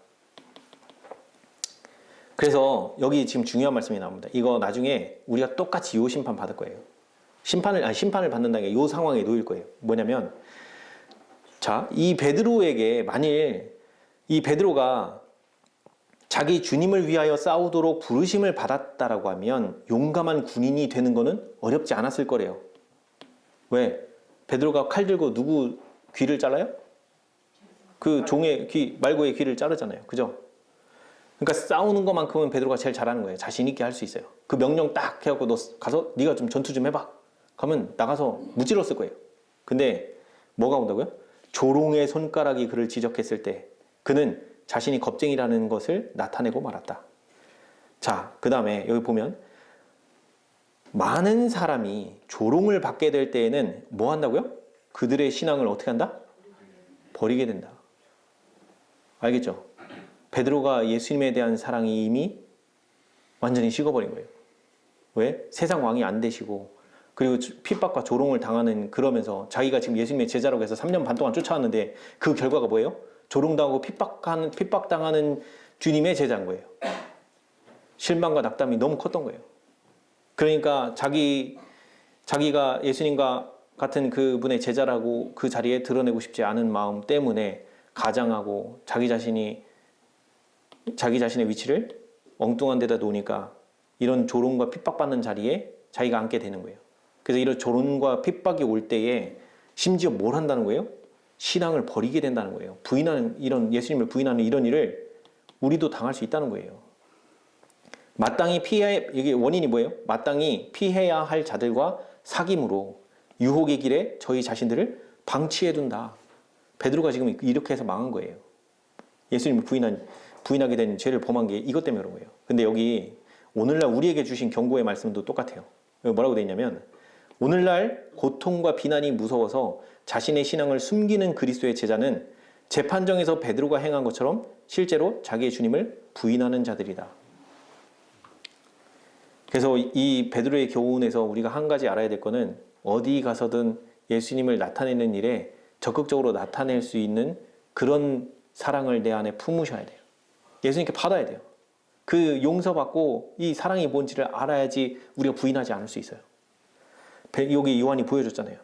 그래서 여기 지금 중요한 말씀이 나옵니다. 이거 나중에 우리가 똑같이 요 심판 받을 거예요. 심판을 받는다는 게 요 상황에 놓일 거예요. 뭐냐면 자, 이 베드로에게 만일 이 베드로가 자기 주님을 위하여 싸우도록 부르심을 받았다라고 하면 용감한 군인이 되는 거는 어렵지 않았을 거래요. 왜? 베드로가 칼 들고 누구 귀를 잘라요? 그 종의 귀, 말고의 귀를 자르잖아요. 그죠? 그러니까 싸우는 것만큼은 베드로가 제일 잘하는 거예요. 자신 있게 할 수 있어요. 그 명령 딱 해갖고 너 가서 네가 좀 전투 좀 해봐. 그러면 나가서 무찔렀을 거예요. 근데 뭐가 온다고요? 조롱의 손가락이 그를 지적했을 때 그는 자신이 겁쟁이라는 것을 나타내고 말았다. 자, 그 다음에 여기 보면 많은 사람이 조롱을 받게 될 때에는 뭐 한다고요? 그들의 신앙을 어떻게 한다? 버리게 된다. 알겠죠? 베드로가 예수님에 대한 사랑이 이미 완전히 식어버린 거예요. 왜? 세상 왕이 안 되시고 그리고 핍박과 조롱을 당하는 그러면서 자기가 지금 예수님의 제자라고 해서 3년 반 동안 쫓아왔는데 그 결과가 뭐예요? 조롱당하고 핍박당하는 주님의 제자인 거예요. 실망과 낙담이 너무 컸던 거예요. 그러니까 자기가 예수님과 같은 그분의 제자라고 그 자리에 드러내고 싶지 않은 마음 때문에 가장하고 자기 자신의 위치를 엉뚱한 데다 놓으니까 이런 조롱과 핍박받는 자리에 자기가 앉게 되는 거예요. 그래서 이런 조롱과 핍박이 올 때에 심지어 뭘 한다는 거예요? 신앙을 버리게 된다는 거예요. 예수님을 부인하는 이런 일을 우리도 당할 수 있다는 거예요. 이게 원인이 뭐예요? 마땅히 피해야 할 자들과 사귐으로 유혹의 길에 저희 자신들을 방치해 둔다. 베드로가 지금 이렇게 해서 망한 거예요. 예수님을 부인하게 된 죄를 범한 게 이것 때문에 그런 거예요. 근데 여기 오늘날 우리에게 주신 경고의 말씀도 똑같아요. 뭐라고 되어 있냐면 오늘날 고통과 비난이 무서워서 자신의 신앙을 숨기는 그리스도의 제자는 재판정에서 베드로가 행한 것처럼 실제로 자기의 주님을 부인하는 자들이다. 그래서 이 베드로의 교훈에서 우리가 한 가지 알아야 될 거는 어디 가서든 예수님을 나타내는 일에 적극적으로 나타낼 수 있는 그런 사랑을 내 안에 품으셔야 돼요. 예수님께 받아야 돼요. 그 용서받고 이 사랑이 뭔지를 알아야지 우리가 부인하지 않을 수 있어요. 여기 요한이 보여줬잖아요.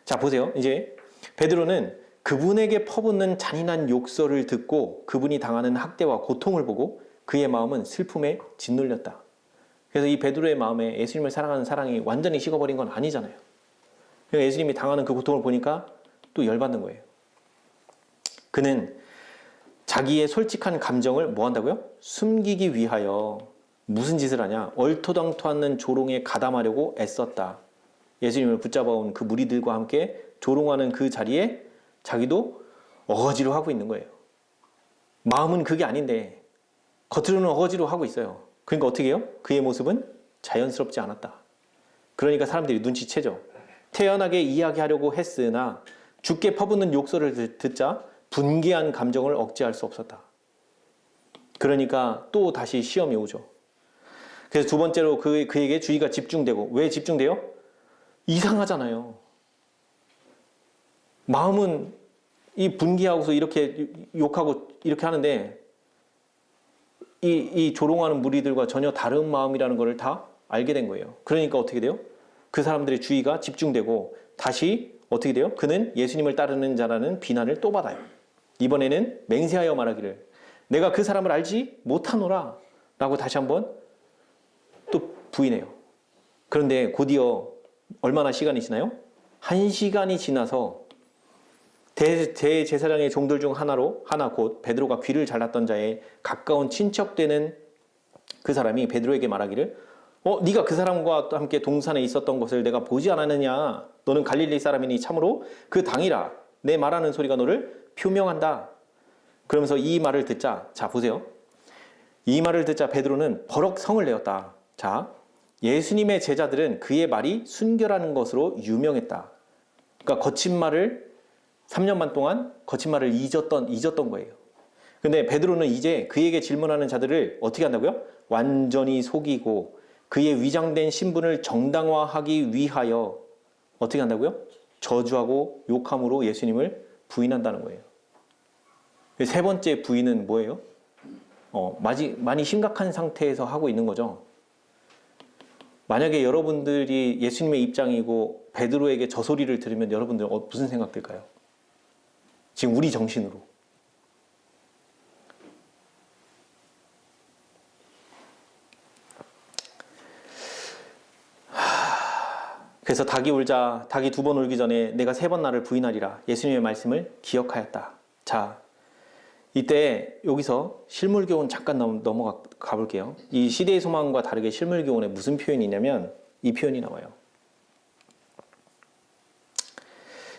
자, 보세요. 이제 베드로는 그분에게 퍼붓는 잔인한 욕설을 듣고 그분이 당하는 학대와 고통을 보고 그의 마음은 슬픔에 짓눌렸다. 그래서 이 베드로의 마음에 예수님을 사랑하는 사랑이 완전히 식어버린 건 아니잖아요. 그러니까 예수님이 당하는 그 고통을 보니까 또 열받는 거예요. 그는 자기의 솔직한 감정을 뭐 한다고요? 숨기기 위하여 무슨 짓을 하냐? 얼토당토 않는 조롱에 가담하려고 애썼다. 예수님을 붙잡아온 그 무리들과 함께 조롱하는 그 자리에 자기도 어거지로 하고 있는 거예요. 마음은 그게 아닌데 겉으로는 어거지로 하고 있어요. 그러니까 어떻게 해요? 그의 모습은 자연스럽지 않았다. 그러니까 사람들이 눈치채죠. 태연하게 이야기하려고 했으나 죽게 퍼붓는 욕설을 듣자 분개한 감정을 억제할 수 없었다. 그러니까 또 다시 시험이 오죠. 그래서 두 번째로 그에게 주의가 집중되고, 왜 집중돼요? 이상하잖아요. 마음은 이 분개하고서 이렇게 욕하고 이렇게 하는데 이 조롱하는 무리들과 전혀 다른 마음이라는 것을 다 알게 된 거예요. 그러니까 어떻게 돼요? 그 사람들의 주의가 집중되고 다시 어떻게 돼요? 그는 예수님을 따르는 자라는 비난을 또 받아요. 이번에는 맹세하여 말하기를 내가 그 사람을 알지 못하노라 라고 다시 한번 또 부인해요. 그런데 곧이어 얼마나 시간이 지나요? 1시간이 지나서 대제사장의 종들 중 하나 곧 베드로가 귀를 잘랐던 자의 가까운 친척되는 그 사람이 베드로에게 말하기를 네가 그 사람과 함께 동산에 있었던 것을 내가 보지 않았느냐? 너는 갈릴리 사람이니 참으로 그 당이라. 내 말하는 소리가 너를 표명한다. 그러면서 이 말을 듣자, 자 보세요. 이 말을 듣자 베드로는 버럭 성을 내었다. 자, 예수님의 제자들은 그의 말이 순결한 것으로 유명했다. 그러니까 거친 말을 3년 반 동안 거친 말을 잊었던 거예요. 근데 베드로는 이제 그에게 질문하는 자들을 어떻게 한다고요? 완전히 속이고 그의 위장된 신분을 정당화하기 위하여 어떻게 한다고요? 저주하고 욕함으로 예수님을 부인한다는 거예요. 세 번째 부인은 뭐예요? 많이 심각한 상태에서 하고 있는 거죠. 만약에 여러분들이 예수님의 입장이고 베드로에게 저 소리를 들으면 여러분들 무슨 생각 들까요? 지금 우리 정신으로. 그래서 닭이 울자 닭이 2번 울기 전에 내가 3번 나를 부인하리라. 예수님의 말씀을 기억하였다. 자, 이때 여기서 실물교훈 잠깐 넘어가 볼게요. 이 시대의 소망과 다르게 실물교훈에 무슨 표현이 있냐면 이 표현이 나와요.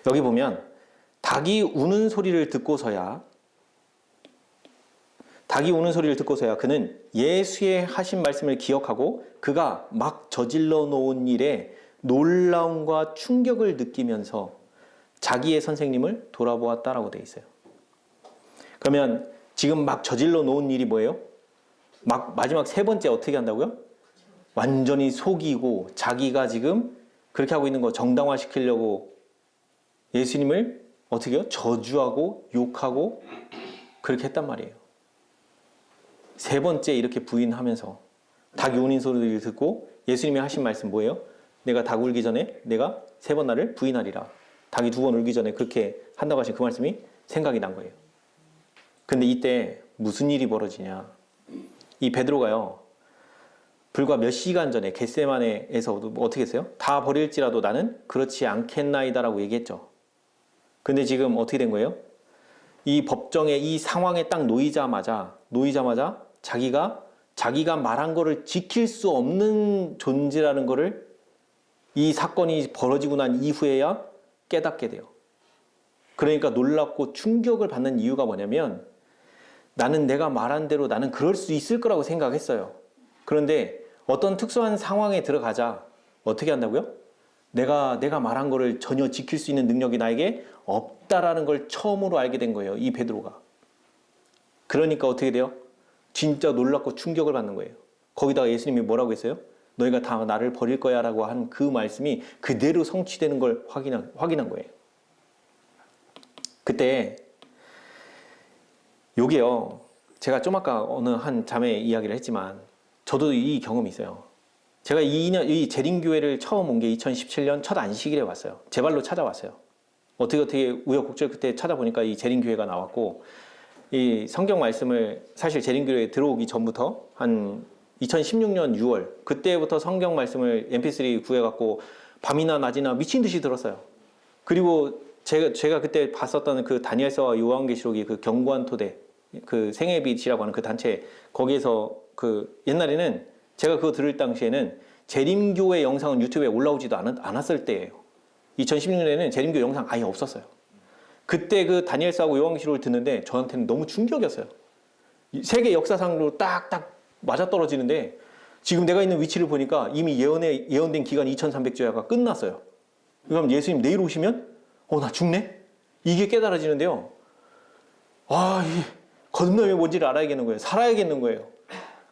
여기 보면 닭이 우는 소리를 듣고서야 그는 예수의 하신 말씀을 기억하고 그가 막 저질러 놓은 일에 놀라움과 충격을 느끼면서 자기의 선생님을 돌아보았다라고 되어 있어요. 그러면 지금 막 저질러 놓은 일이 뭐예요? 마지막 3번째 어떻게 한다고요? 완전히 속이고 자기가 지금 그렇게 하고 있는 거 정당화시키려고 예수님을 어떻게 해요? 저주하고 욕하고 그렇게 했단 말이에요. 3번째 이렇게 부인하면서 닭이 우는 소리를 듣고 예수님이 하신 말씀 뭐예요? 내가 닭 울기 전에 내가 3번 나를 부인하리라. 닭이 2번 울기 전에 그렇게 한다고 하신 그 말씀이 생각이 난 거예요. 근데 이때 무슨 일이 벌어지냐? 이 베드로가요. 불과 몇 시간 전에 겟세마네에서 어떻게 했어요? 다 버릴지라도 나는 그렇지 않겠나이다라고 얘기했죠. 근데 지금 어떻게 된 거예요? 이 법정에 이 상황에 딱 놓이자마자 자기가 말한 거를 지킬 수 없는 존재라는 거를 이 사건이 벌어지고 난 이후에야 깨닫게 돼요. 그러니까 놀랍고 충격을 받는 이유가 뭐냐면 나는 내가 말한 대로 나는 그럴 수 있을 거라고 생각했어요. 그런데 어떤 특수한 상황에 들어가자 어떻게 한다고요? 내가 말한 거를 전혀 지킬 수 있는 능력이 나에게 없다라는 걸 처음으로 알게 된 거예요. 이 베드로가. 그러니까 어떻게 돼요? 진짜 놀랍고 충격을 받는 거예요. 거기다가 예수님이 뭐라고 했어요? 너희가 다 나를 버릴 거야 라고 한 그 말씀이 그대로 성취되는 걸 확인한 거예요. 그때 요게요. 제가 좀 아까 어느 한 자매 이야기를 했지만 저도 이 경험이 있어요. 제가 이 재림교회를 처음 온 게 2017년 첫 안식일에 왔어요. 제 발로 찾아왔어요. 어떻게 우여곡절 그때 찾아보니까 이 재림교회가 나왔고 이 성경 말씀을 사실 재림교회에 들어오기 전부터 한 2016년 6월 그때부터 성경 말씀을 mp3 구해갖고 밤이나 낮이나 미친 듯이 들었어요. 그리고 제가 그때 봤었던 그 다니엘서와 요한계시록이 그 경고한 토대 그 생애빛이라고 하는 그 단체 거기에서 그 옛날에는 제가 그거 들을 당시에는 재림교회 영상은 유튜브에 올라오지도 않았을 때예요. 2016년에는 재림교 영상 아예 없었어요. 그때 그 다니엘서하고 요한계시록을 듣는데 저한테는 너무 충격이었어요. 세계 역사상으로 딱딱 맞아떨어지는데 지금 내가 있는 위치를 보니까 이미 예언된 기간 2300주야가 끝났어요. 그럼 예수님 내일 오시면 나 죽네? 이게 깨달아지는데요. 이 거듭남이 뭔지를 알아야겠는 거예요. 살아야겠는 거예요.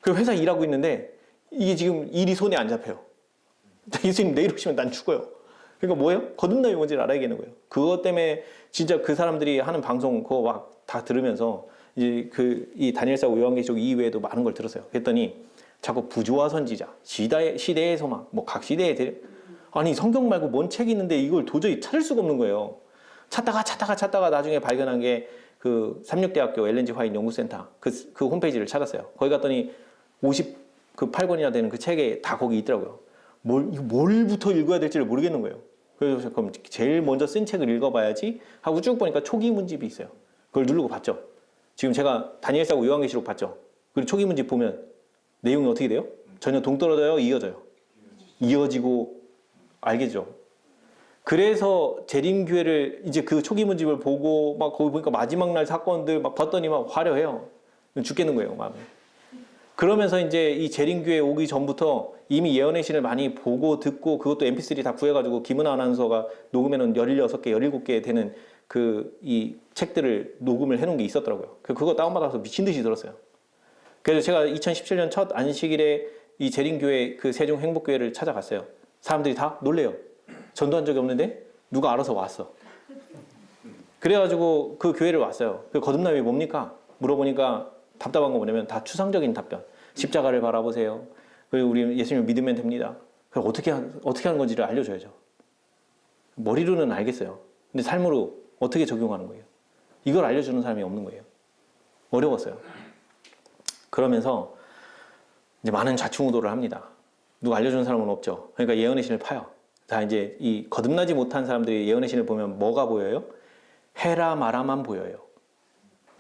그 회사 일하고 있는데 이게 지금 일이 손에 안 잡혀요. 예수님 내일 오시면 난 죽어요. 그러니까 뭐예요? 거듭남이 뭔지를 알아야겠는 거예요. 그것 때문에 진짜 그 사람들이 하는 방송 그거 막 다 들으면서 이제 이 다니엘서하고 요한계시록 이외에도 많은 걸 들었어요. 그랬더니 자꾸 부조화 선지자, 시대의 소망, 뭐 각 시대의 아니 성경 말고 뭔 책이 있는데 이걸 도저히 찾을 수가 없는 거예요. 찾다가 나중에 발견한 게 그 삼육대학교 엘렌지 화인 연구센터 그 홈페이지를 찾았어요. 거기 갔더니 58권이나 되는 그 책에 다 거기 있더라고요. 뭘부터 읽어야 될지를 모르겠는 거예요. 그래서 그럼 제일 먼저 쓴 책을 읽어봐야지 하고 쭉 보니까 초기 문집이 있어요. 그걸 누르고 봤죠. 지금 제가 다니엘서하고 요한계시록 봤죠. 그리고 초기 문집 보면 내용이 어떻게 돼요? 전혀 동떨어져요? 이어져요? 이어지고 알겠죠? 그래서 재림교회를 이제 그 초기 문집을 보고 막 거기 보니까 마지막 날 사건들 막 봤더니 막 화려해요. 죽겠는 거예요, 마음에. 그러면서 이제 이 재림교회 오기 전부터 이미 예언의 신을 많이 보고 듣고 그것도 mp3 다 구해가지고 김은아 아나운서가 녹음해놓은 16개, 17개 되는 이 책들을 녹음을 해놓은 게 있었더라고요. 그거 다운받아서 미친 듯이 들었어요. 그래서 제가 2017년 첫 안식일에 이 재림교회 그 세종행복교회를 찾아갔어요. 사람들이 다 놀래요. 전도한 적이 없는데 누가 알아서 왔어. 그래가지고 그 교회를 왔어요. 그 거듭남이 뭡니까? 물어보니까 답답한 거 뭐냐면 다 추상적인 답변. 십자가를 바라보세요. 그리고 우리 예수님을 믿으면 됩니다. 그럼 어떻게 하는 건지를 알려줘야죠. 머리로는 알겠어요. 근데 삶으로 어떻게 적용하는 거예요? 이걸 알려주는 사람이 없는 거예요. 어려웠어요. 그러면서 이제 많은 좌충우돌을 합니다. 누가 알려주는 사람은 없죠. 그러니까 예언의 신을 파요. 자, 이제 이 거듭나지 못한 사람들이 예언의 신을 보면 뭐가 보여요? 해라 마라만 보여요.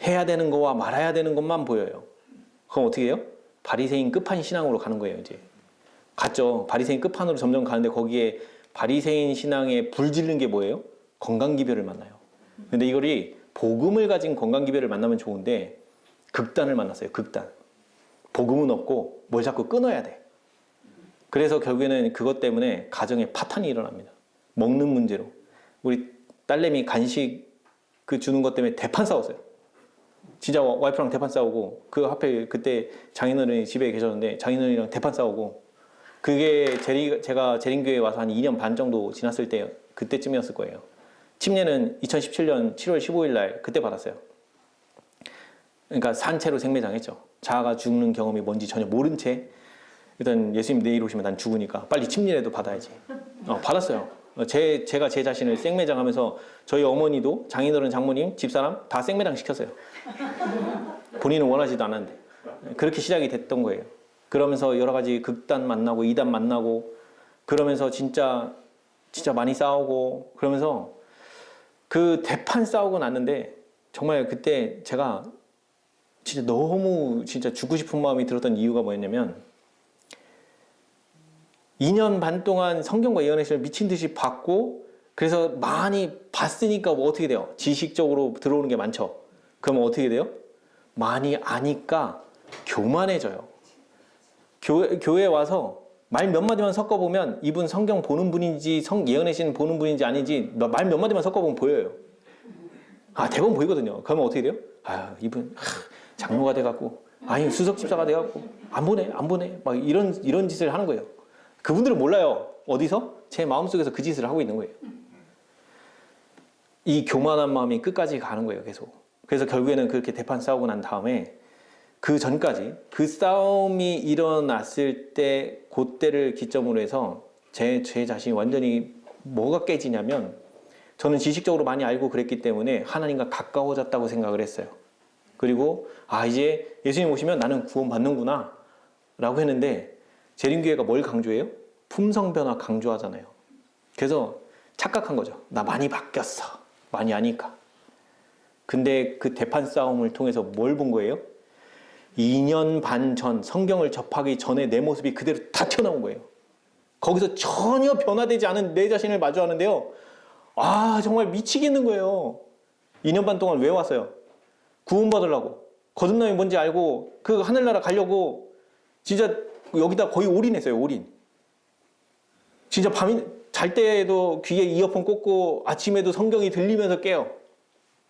해야 되는 거와 말아야 되는 것만 보여요. 그럼 어떻게 해요? 바리새인 끝판 신앙으로 가는 거예요, 이제. 갔죠. 바리새인 끝판으로 점점 가는데 거기에 바리새인 신앙에 불질른 게 뭐예요? 건강기별을 만나요. 근데 이거리 복음을 가진 건강기별을 만나면 좋은데 극단을 만났어요. 극단. 복음은 없고 뭘 자꾸 끊어야 돼. 그래서 결국에는 그것 때문에 가정에 파탄이 일어납니다. 먹는 문제로. 우리 딸내미 간식 주는 것 때문에 대판 싸웠어요. 진짜 와이프랑 대판 싸우고 그 하필 그때 장인어른이 집에 계셨는데 장인어른이랑 대판 싸우고 그게 제가 재림교회에 와서 한 2년 반 정도 지났을 때 그때쯤이었을 거예요. 침례는 2017년 7월 15일 날 그때 받았어요. 그러니까 산채로 생매장했죠. 자아가 죽는 경험이 뭔지 전혀 모른 채 일단 예수님 내일 오시면 난 죽으니까 빨리 침례라도 받아야지. 받았어요. 제가 제 자신을 생매장하면서 저희 어머니도 장인어른 장모님 집사람 다 생매장 시켰어요. 본인은 원하지도 않았는데 그렇게 시작이 됐던 거예요. 그러면서 여러 가지 극단 만나고 이단 만나고 그러면서 진짜 많이 싸우고 그러면서 그 대판 싸우고 났는데 정말 그때 제가 진짜 너무 진짜 죽고 싶은 마음이 들었던 이유가 뭐였냐면 2년 반 동안 성경과 예언의 신을 미친 듯이 봤고 그래서 많이 봤으니까 뭐 어떻게 돼요? 지식적으로 들어오는 게 많죠. 그러면 어떻게 돼요? 많이 아니까 교만해져요. 교회에 와서 말 몇 마디만 섞어보면 이분 성경 보는 분인지 예언의 신 보는 분인지 아닌지 말 몇 마디만 섞어보면 보여요. 아, 대부분 보이거든요. 그러면 어떻게 돼요? 아, 이분 장로가 돼갖고 아니 수석 집사가 돼갖고 안 보내 막 이런 짓을 하는 거예요. 그분들은 몰라요. 어디서? 제 마음속에서 그 짓을 하고 있는 거예요. 이 교만한 마음이 끝까지 가는 거예요. 계속. 그래서 결국에는 그렇게 대판 싸우고 난 다음에 그 전까지 그 싸움이 일어났을 때 그때를 기점으로 해서 제 자신이 완전히 뭐가 깨지냐면 저는 지식적으로 많이 알고 그랬기 때문에 하나님과 가까워졌다고 생각을 했어요. 그리고 아, 이제 예수님 오시면 나는 구원받는구나 라고 했는데 재림교회가 뭘 강조해요? 품성 변화 강조하잖아요. 그래서 착각한 거죠. 나 많이 바뀌었어. 많이 아니까. 근데 그 대판 싸움을 통해서 뭘 본 거예요? 2년 반 전 성경을 접하기 전에 내 모습이 그대로 다 튀어나온 거예요. 거기서 전혀 변화되지 않은 내 자신을 마주하는데요. 아, 정말 미치겠는 거예요. 2년 반 동안 왜 왔어요? 구원받으려고. 거듭남이 뭔지 알고 그 하늘나라 가려고 진짜 여기다 거의 올인했어요. 올인. 진짜 밤이 잘 때에도 귀에 이어폰 꽂고 아침에도 성경이 들리면서 깨요.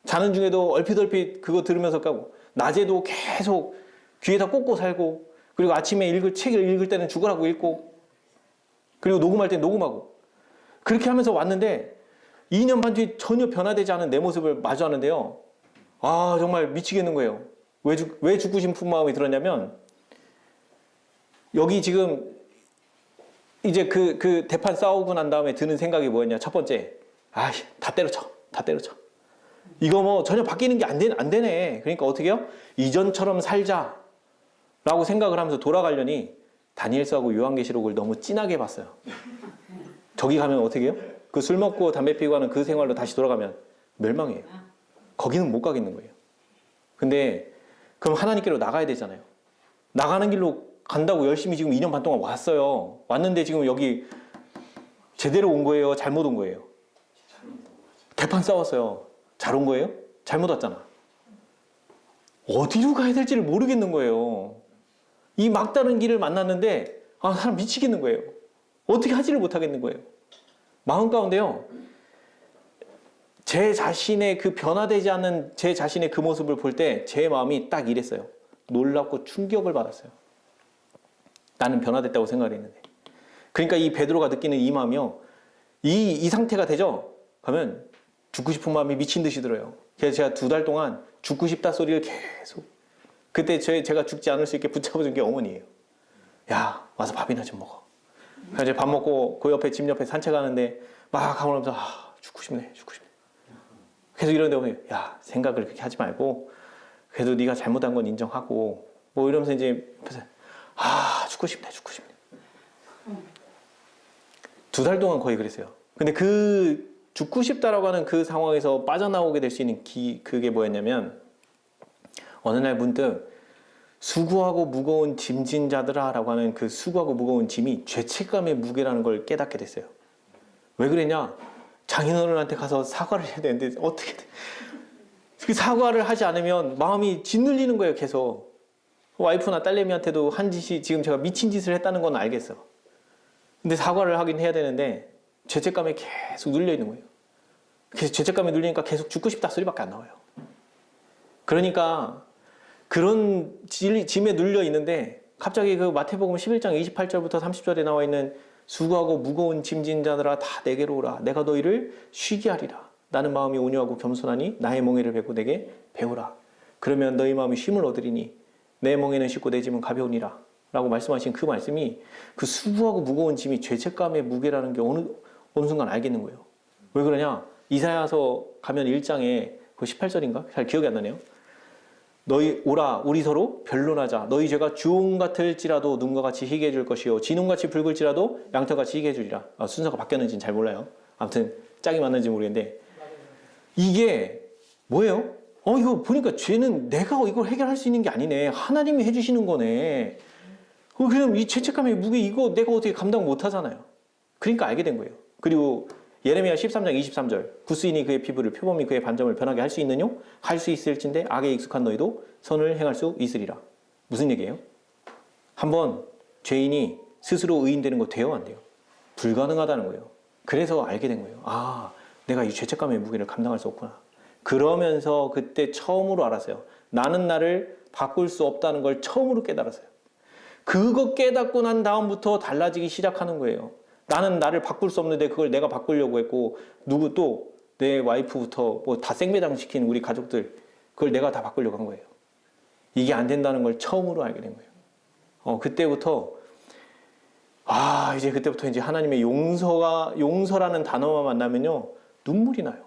자는 중에도 얼핏얼핏 그거 들으면서 까고 낮에도 계속 귀에다 꽂고 살고 그리고 아침에 책을 읽을 때는 죽으라고 읽고 그리고 녹음할 때는 녹음하고 그렇게 하면서 왔는데 2년 반 뒤에 전혀 변화되지 않은 내 모습을 마주하는데요. 아, 정말 미치겠는 거예요. 왜 죽고 싶은 마음이 들었냐면 여기 지금 이제 그 대판 싸우고 난 다음에 드는 생각이 뭐였냐. 첫 번째, 아, 다 때려쳐. 이거 뭐 전혀 바뀌는 게 안 되네. 그러니까 어떻게 해요? 이전처럼 살자라고 생각을 하면서 돌아가려니 다니엘서하고 요한계시록을 너무 진하게 봤어요. 저기 가면 어떻게 해요? 그 술 먹고 담배 피고 하는 그 생활로 다시 돌아가면 멸망해요. 거기는 못 가겠는 거예요. 근데 그럼 하나님께로 나가야 되잖아요. 나가는 길로 간다고 열심히 지금 2년 반 동안 왔어요. 왔는데 지금 여기 제대로 온 거예요? 잘못 온 거예요? 대판 싸웠어요. 잘 온 거예요? 잘못 왔잖아. 어디로 가야 될지를 모르겠는 거예요. 이 막다른 길을 만났는데 아, 사람 미치겠는 거예요. 어떻게 하지를 못하겠는 거예요. 마음 가운데요. 제 자신의 그 변화되지 않는 제 자신의 그 모습을 볼 때 제 마음이 딱 이랬어요. 놀랍고 충격을 받았어요. 나는 변화됐다고 생각을 했는데. 그러니까 이 베드로가 느끼는 이 마음이요. 이 상태가 되죠? 그러면 죽고 싶은 마음이 미친 듯이 들어요. 그래서 제가 2달 동안 죽고 싶다 소리를 계속. 그때 제가 죽지 않을 수 있게 붙잡아준 게 어머니예요. 야, 와서 밥이나 좀 먹어. 그래서 밥 먹고 그 옆에 집 옆에 산책하는데 막 가면서 죽고 싶네. 계속 이러는데 어머니, 야, 생각을 그렇게 하지 말고 그래도 네가 잘못한 건 인정하고 뭐 이러면서 이제 죽고 싶네. 2달 동안 거의 그랬어요. 근데 그 죽고 싶다라고 하는 그 상황에서 빠져나오게 될 수 있는 그게 뭐였냐면 어느 날 문득 수고하고 무거운 짐진 자들아 라고 하는 그 수고하고 무거운 짐이 죄책감의 무게라는 걸 깨닫게 됐어요. 왜 그랬냐? 장인어른한테 가서 사과를 해야 되는데 어떻게 그 사과를 하지 않으면 마음이 짓눌리는 거예요. 계속. 와이프나 딸내미한테도 한 짓이 지금 제가 미친 짓을 했다는 건 알겠어. 근데 사과를 하긴 해야 되는데 죄책감에 계속 눌려 있는 거예요. 그래서 죄책감에 눌리니까 계속 죽고 싶다 소리밖에 안 나와요. 그러니까 그런 짐에 눌려 있는데 갑자기 그 마태복음 11장 28절부터 30절에 나와 있는 수고하고 무거운 짐진 자들아 다 내게로 오라. 내가 너희를 쉬게 하리라. 나는 마음이 온유하고 겸손하니 나의 멍에를 베고 내게 배우라. 그러면 너희 마음이 쉼을 얻으리니 내 멍에는 쉽고 내 짐은 가벼우니라. 라고 말씀하신 그 말씀이 그 수고하고 무거운 짐이 죄책감의 무게라는 게 어느 순간 알겠는 거예요. 왜 그러냐? 이사야서 가면 1장에 그 18절인가? 잘 기억이 안 나네요. 너희 오라 우리 서로 변론하자. 너희 죄가 주홍 같을지라도 눈과 같이 희게 해줄 것이요 진홍같이 붉을지라도 양털같이 희게 해주리라. 순서가 바뀌었는지는 잘 몰라요. 아무튼 짝이 맞는지 모르겠는데 이게 뭐예요? 이거 보니까 죄는 내가 이걸 해결할 수 있는 게 아니네. 하나님이 해주시는 거네. 그럼 이 죄책감의 무게 이거 내가 어떻게 감당 못 하잖아요. 그러니까 알게 된 거예요. 그리고 예레미야 13장 23절 구스인이 그의 피부를 표범이 그의 반점을 변하게 할 수 있느뇨? 할 수 있을진데 악에 익숙한 너희도 선을 행할 수 있으리라. 무슨 얘기예요? 한번 죄인이 스스로 의인되는 거 돼요, 안 돼요? 불가능하다는 거예요. 그래서 알게 된 거예요. 아, 내가 이 죄책감의 무게를 감당할 수 없구나. 그러면서 그때 처음으로 알았어요. 나는 나를 바꿀 수 없다는 걸 처음으로 깨달았어요. 그거 깨닫고 난 다음부터 달라지기 시작하는 거예요. 나는 나를 바꿀 수 없는데 그걸 내가 바꾸려고 했고, 누구 또 내 와이프부터 뭐 다 생배당 시킨 우리 가족들, 그걸 내가 다 바꾸려고 한 거예요. 이게 안 된다는 걸 처음으로 알게 된 거예요. 그때부터 이제 그때부터 이제 하나님의 용서라는 단어만 만나면요 눈물이 나요.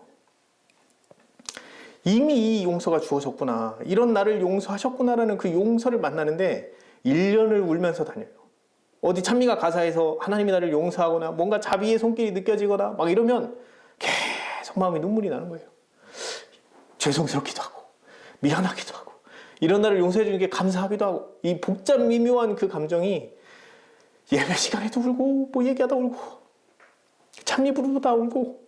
이미 이 용서가 주어졌구나, 이런 나를 용서하셨구나라는 그 용서를 만나는데 1년을 울면서 다녀요. 어디 찬미가 가사에서 하나님이 나를 용서하거나 뭔가 자비의 손길이 느껴지거나 막 이러면 계속 마음이 눈물이 나는 거예요. 죄송스럽기도 하고 미안하기도 하고, 이런 나를 용서해 주는 게 감사하기도 하고, 이 복잡 미묘한 그 감정이 예배 시간에도 울고 뭐 얘기하다 울고 찬미 부르다 울고,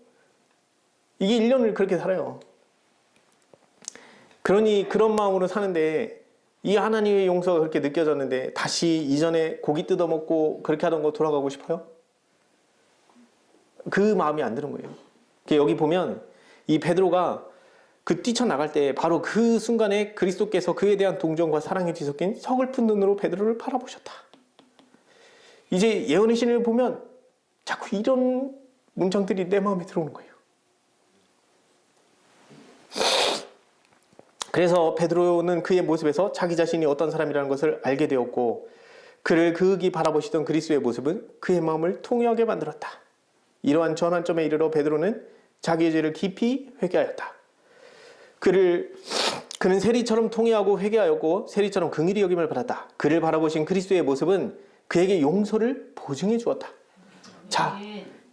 이게 1년을 그렇게 살아요. 그러니 그런 마음으로 사는데 이 하나님의 용서가 그렇게 느껴졌는데 다시 이전에 고기 뜯어먹고 그렇게 하던 거 돌아가고 싶어요? 그 마음이 안 드는 거예요. 여기 보면 이 베드로가 그 뛰쳐나갈 때 바로 그 순간에 그리스도께서 그에 대한 동정과 사랑이 뒤섞인 서글픈 눈으로 베드로를 바라보셨다. 이제 예언의 신을 보면 자꾸 이런 문장들이 내 마음에 들어오는 거예요. 그래서 베드로는 그의 모습에서 자기 자신이 어떤 사람이라는 것을 알게 되었고, 그를 그윽이 바라보시던 그리스도의 모습은 그의 마음을 통회하게 만들었다. 이러한 전환점에 이르러 베드로는 자기의 죄를 깊이 회개하였다. 그는 세리처럼 통회하고 회개하였고 세리처럼 긍휼히 여김을 받았다. 그를 바라보신 그리스도의 모습은 그에게 용서를 보증해 주었다. 자,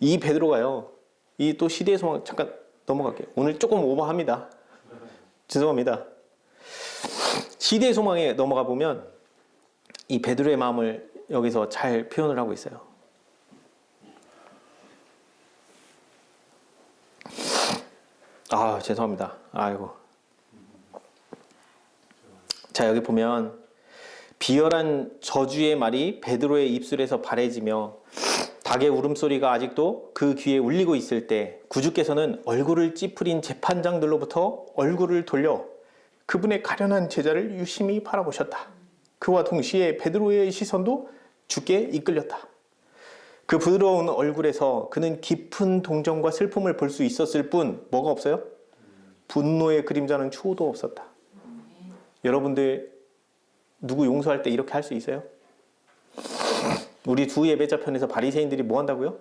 이 베드로가요, 이 또 시대의 소망, 잠깐 넘어갈게요. 오늘 조금 오버합니다. 죄송합니다. 시대의 소망에 넘어가 보면 이 베드로의 마음을 여기서 잘 표현을 하고 있어요. 죄송합니다. 아이고. 자, 여기 보면 비열한 저주의 말이 베드로의 입술에서 발해지며 닭의 울음소리가 아직도 그 귀에 울리고 있을 때 구주께서는 얼굴을 찌푸린 재판장들로부터 얼굴을 돌려 그분의 가련한 제자를 유심히 바라보셨다. 그와 동시에 베드로의 시선도 주께 이끌렸다. 그 부드러운 얼굴에서 그는 깊은 동정과 슬픔을 볼 수 있었을 뿐 뭐가 없어요? 분노의 그림자는 추호도 없었다. 여러분들 누구 용서할 때 이렇게 할 수 있어요? 우리 두 예배자 편에서 바리새인들이 뭐 한다고요?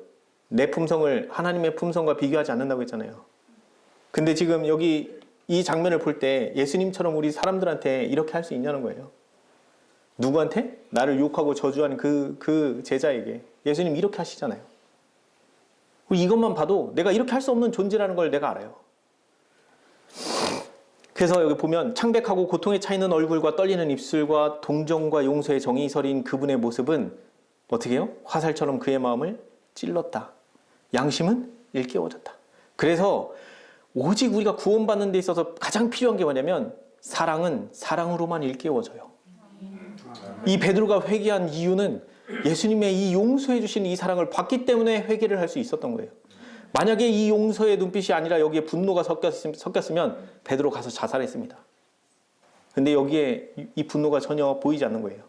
내 품성을 하나님의 품성과 비교하지 않는다고 했잖아요. 근데 지금 여기 이 장면을 볼 때 예수님처럼 우리 사람들한테 이렇게 할 수 있냐는 거예요. 누구한테? 나를 유혹하고 저주하는 그 제자에게 예수님 이렇게 하시잖아요. 이것만 봐도 내가 이렇게 할 수 없는 존재라는 걸 내가 알아요. 그래서 여기 보면 창백하고 고통에 차이는 얼굴과 떨리는 입술과 동정과 용서의 정이 서린 그분의 모습은 어떻게 해요? 화살처럼 그의 마음을 찔렀다. 양심은 일깨워졌다. 그래서 오직 우리가 구원받는 데 있어서 가장 필요한 게 뭐냐면 사랑은 사랑으로만 일깨워져요. 이 베드로가 회개한 이유는 예수님의 이 용서해 주신 이 사랑을 봤기 때문에 회개를 할 수 있었던 거예요. 만약에 이 용서의 눈빛이 아니라 여기에 분노가 섞였으면 베드로 가서 자살했습니다. 근데 여기에 이 분노가 전혀 보이지 않는 거예요.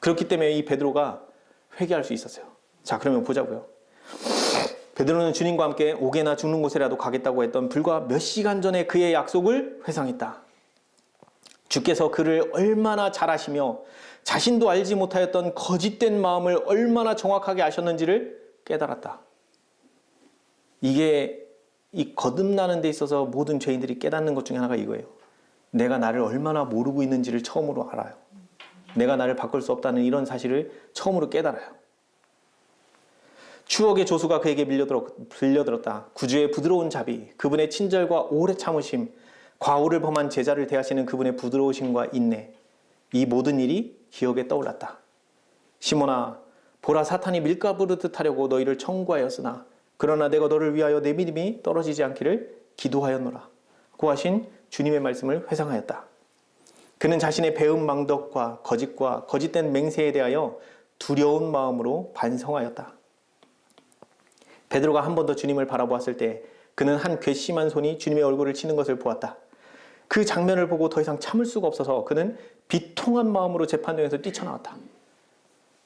그렇기 때문에 이 베드로가 회개할 수 있었어요. 자, 그러면 보자고요. 베드로는 주님과 함께 옥에나 죽는 곳에라도 가겠다고 했던 불과 몇 시간 전에 그의 약속을 회상했다. 주께서 그를 얼마나 잘 아시며 자신도 알지 못하였던 거짓된 마음을 얼마나 정확하게 아셨는지를 깨달았다. 이게 이 거듭나는 데 있어서 모든 죄인들이 깨닫는 것 중에 하나가 이거예요. 내가 나를 얼마나 모르고 있는지를 처음으로 알아요. 내가 나를 바꿀 수 없다는 이런 사실을 처음으로 깨달아요. 추억의 조수가 그에게 빌려들었다. 구주의 부드러운 자비, 그분의 친절과 오래 참으심, 과오를 범한 제자를 대하시는 그분의 부드러우심과 인내, 이 모든 일이 기억에 떠올랐다. 시몬아, 보라, 사탄이 밀가부르듯 하려고 너희를 청구하였으나 그러나 내가 너를 위하여 내 믿음이 떨어지지 않기를 기도하였노라. 고 하신 주님의 말씀을 회상하였다. 그는 자신의 배은 망덕과 거짓과 거짓된 맹세에 대하여 두려운 마음으로 반성하였다. 베드로가 한 번 더 주님을 바라보았을 때 그는 한 괘씸한 손이 주님의 얼굴을 치는 것을 보았다. 그 장면을 보고 더 이상 참을 수가 없어서 그는 비통한 마음으로 재판정에서 뛰쳐나왔다.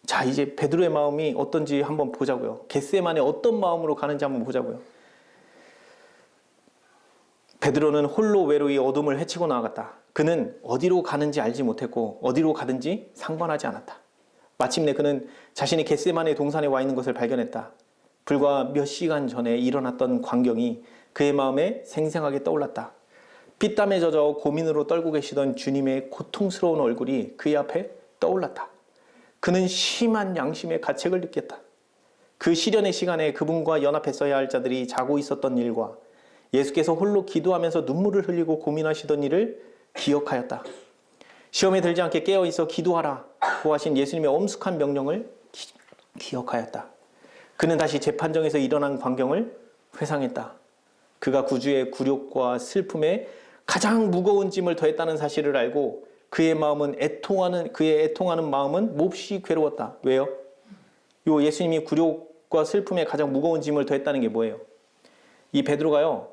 자, 이제 베드로의 마음이 어떤지 한번 보자고요. 겟세마네 어떤 마음으로 가는지 한번 보자고요. 베드로는 홀로 외로이 어둠을 헤치고 나아갔다. 그는 어디로 가는지 알지 못했고 어디로 가든지 상관하지 않았다. 마침내 그는 자신이 겟세마네 동산에 와 있는 것을 발견했다. 불과 몇 시간 전에 일어났던 광경이 그의 마음에 생생하게 떠올랐다. 피땀에 젖어 고민으로 떨고 계시던 주님의 고통스러운 얼굴이 그의 앞에 떠올랐다. 그는 심한 양심의 가책을 느꼈다. 그 시련의 시간에 그분과 연합했어야 할 자들이 자고 있었던 일과 예수께서 홀로 기도하면서 눈물을 흘리고 고민하시던 일을 기억하였다. 시험에 들지 않게 깨어있어 기도하라 고 하신 예수님의 엄숙한 명령을 기억하였다. 그는 다시 재판정에서 일어난 광경을 회상했다. 그가 구주의 굴욕과 슬픔에 가장 무거운 짐을 더했다는 사실을 알고 그의 애통하는 마음은 몹시 괴로웠다. 왜요? 요 예수님이 굴욕과 슬픔에 가장 무거운 짐을 더했다는 게 뭐예요? 이 베드로가요,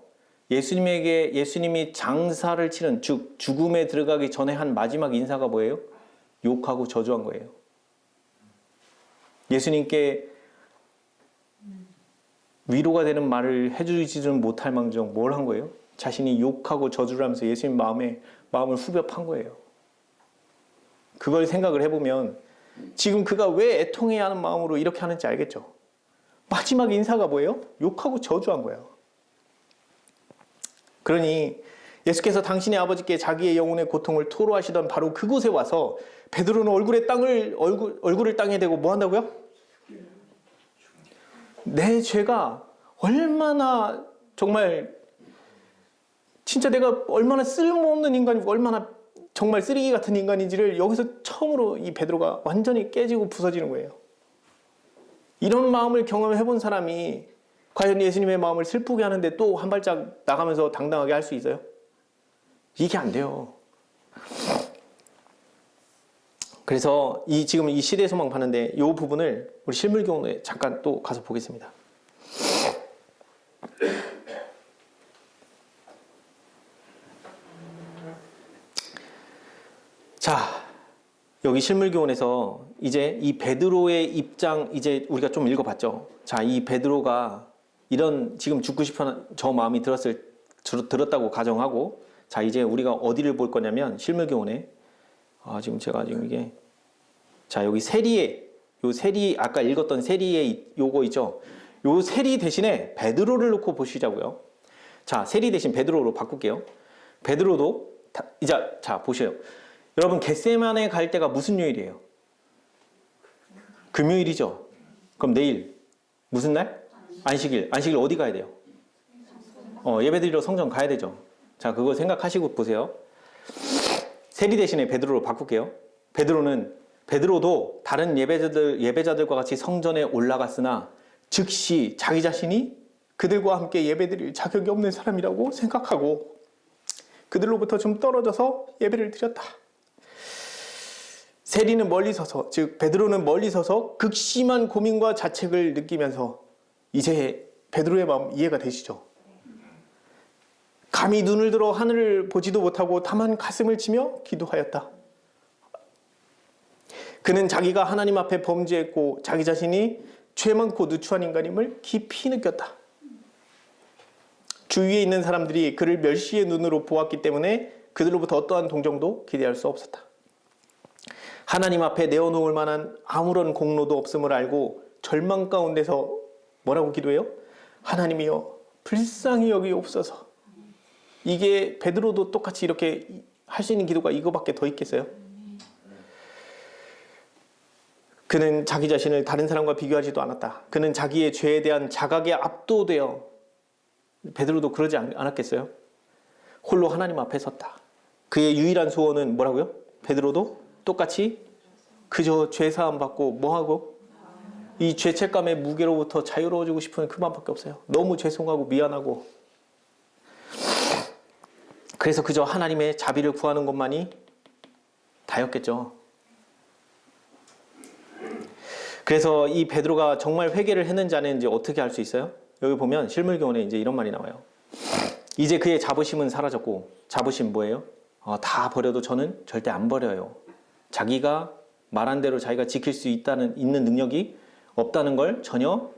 예수님이 장사를 치른, 즉 죽음에 들어가기 전에 한 마지막 인사가 뭐예요? 욕하고 저주한 거예요. 예수님께 위로가 되는 말을 해주지는 못할 망정 뭘 한 거예요? 자신이 욕하고 저주를 하면서 예수님 마음을 후벼 판 거예요. 그걸 생각을 해보면 지금 그가 왜 애통해야 하는 마음으로 이렇게 하는지 알겠죠? 마지막 인사가 뭐예요? 욕하고 저주한 거예요. 그러니 예수께서 당신의 아버지께 자기의 영혼의 고통을 토로하시던 바로 그곳에 와서 베드로는 얼굴을 땅에 대고 뭐 한다고요? 내 죄가 얼마나 정말 진짜 내가 얼마나 쓸모없는 인간이고 얼마나 정말 쓰레기 같은 인간인지를 여기서 처음으로 이 베드로가 완전히 깨지고 부서지는 거예요. 이런 마음을 경험해 본 사람이 과연 예수님의 마음을 슬프게 하는데 또 한 발짝 나가면서 당당하게 할 수 있어요? 이게 안 돼요. 그래서 지금 이 시대의 소망 봤는데 이 부분을 우리 실물교훈에 잠깐 또 가서 보겠습니다. 자, 여기 실물교훈에서 이제 이 베드로의 입장 이제 우리가 좀 읽어봤죠. 자, 이 베드로가 이런 지금 죽고 싶은 저 마음이 들었다고 가정하고, 자 이제 우리가 어디를 볼 거냐면 실물교훈에 지금 이게 자 여기 세리 아까 읽었던 세리의 요거 있죠. 요 세리 대신에 베드로를 놓고 보시자고요. 자, 세리 대신 베드로로 바꿀게요. 베드로도 자 보세요. 여러분 겟세마네 갈 때가 무슨 요일이에요? 금요일이죠. 그럼 내일 무슨 날? 안식일 어디 가야 돼요? 예배드리러 성전 가야 되죠. 자, 그거 생각하시고 보세요. 세리 대신에 베드로로 바꿀게요. 베드로도 다른 예배자들과 같이 성전에 올라갔으나 즉시 자기 자신이 그들과 함께 예배드릴 자격이 없는 사람이라고 생각하고 그들로부터 좀 떨어져서 예배를 드렸다. 세리는 멀리 서서, 즉 베드로는 멀리 서서 극심한 고민과 자책을 느끼면서 이제 베드로의 마음 이해가 되시죠? 감히 눈을 들어 하늘을 보지도 못하고 다만 가슴을 치며 기도하였다. 그는 자기가 하나님 앞에 범죄했고 자기 자신이 죄 많고 누추한 인간임을 깊이 느꼈다. 주위에 있는 사람들이 그를 멸시의 눈으로 보았기 때문에 그들로부터 어떠한 동정도 기대할 수 없었다. 하나님 앞에 내어놓을 만한 아무런 공로도 없음을 알고 절망 가운데서 뭐라고 기도해요? 하나님이여 불쌍히 여기옵소서. 이게 베드로도 똑같이 이렇게 할 수 있는 기도가 이거밖에 더 있겠어요? 그는 자기 자신을 다른 사람과 비교하지도 않았다. 그는 자기의 죄에 대한 자각에 압도되어, 베드로도 그러지 않았겠어요? 홀로 하나님 앞에 섰다. 그의 유일한 소원은 뭐라고요? 베드로도 똑같이 그저 죄사함 받고 뭐하고? 이 죄책감의 무게로부터 자유로워지고 싶은 그 마음밖에 없어요. 너무 죄송하고 미안하고. 그래서 그저 하나님의 자비를 구하는 것만이 다였겠죠. 그래서 이 베드로가 정말 회개를 했는지 안 했는지 어떻게 알 수 있어요? 여기 보면 실물교훈에 이제 이런 말이 나와요. 이제 그의 자부심은 사라졌고, 자부심 뭐예요? 다 버려도 저는 절대 안 버려요. 자기가 말한 대로 자기가 지킬 수 있는 능력이 없다는 걸 전혀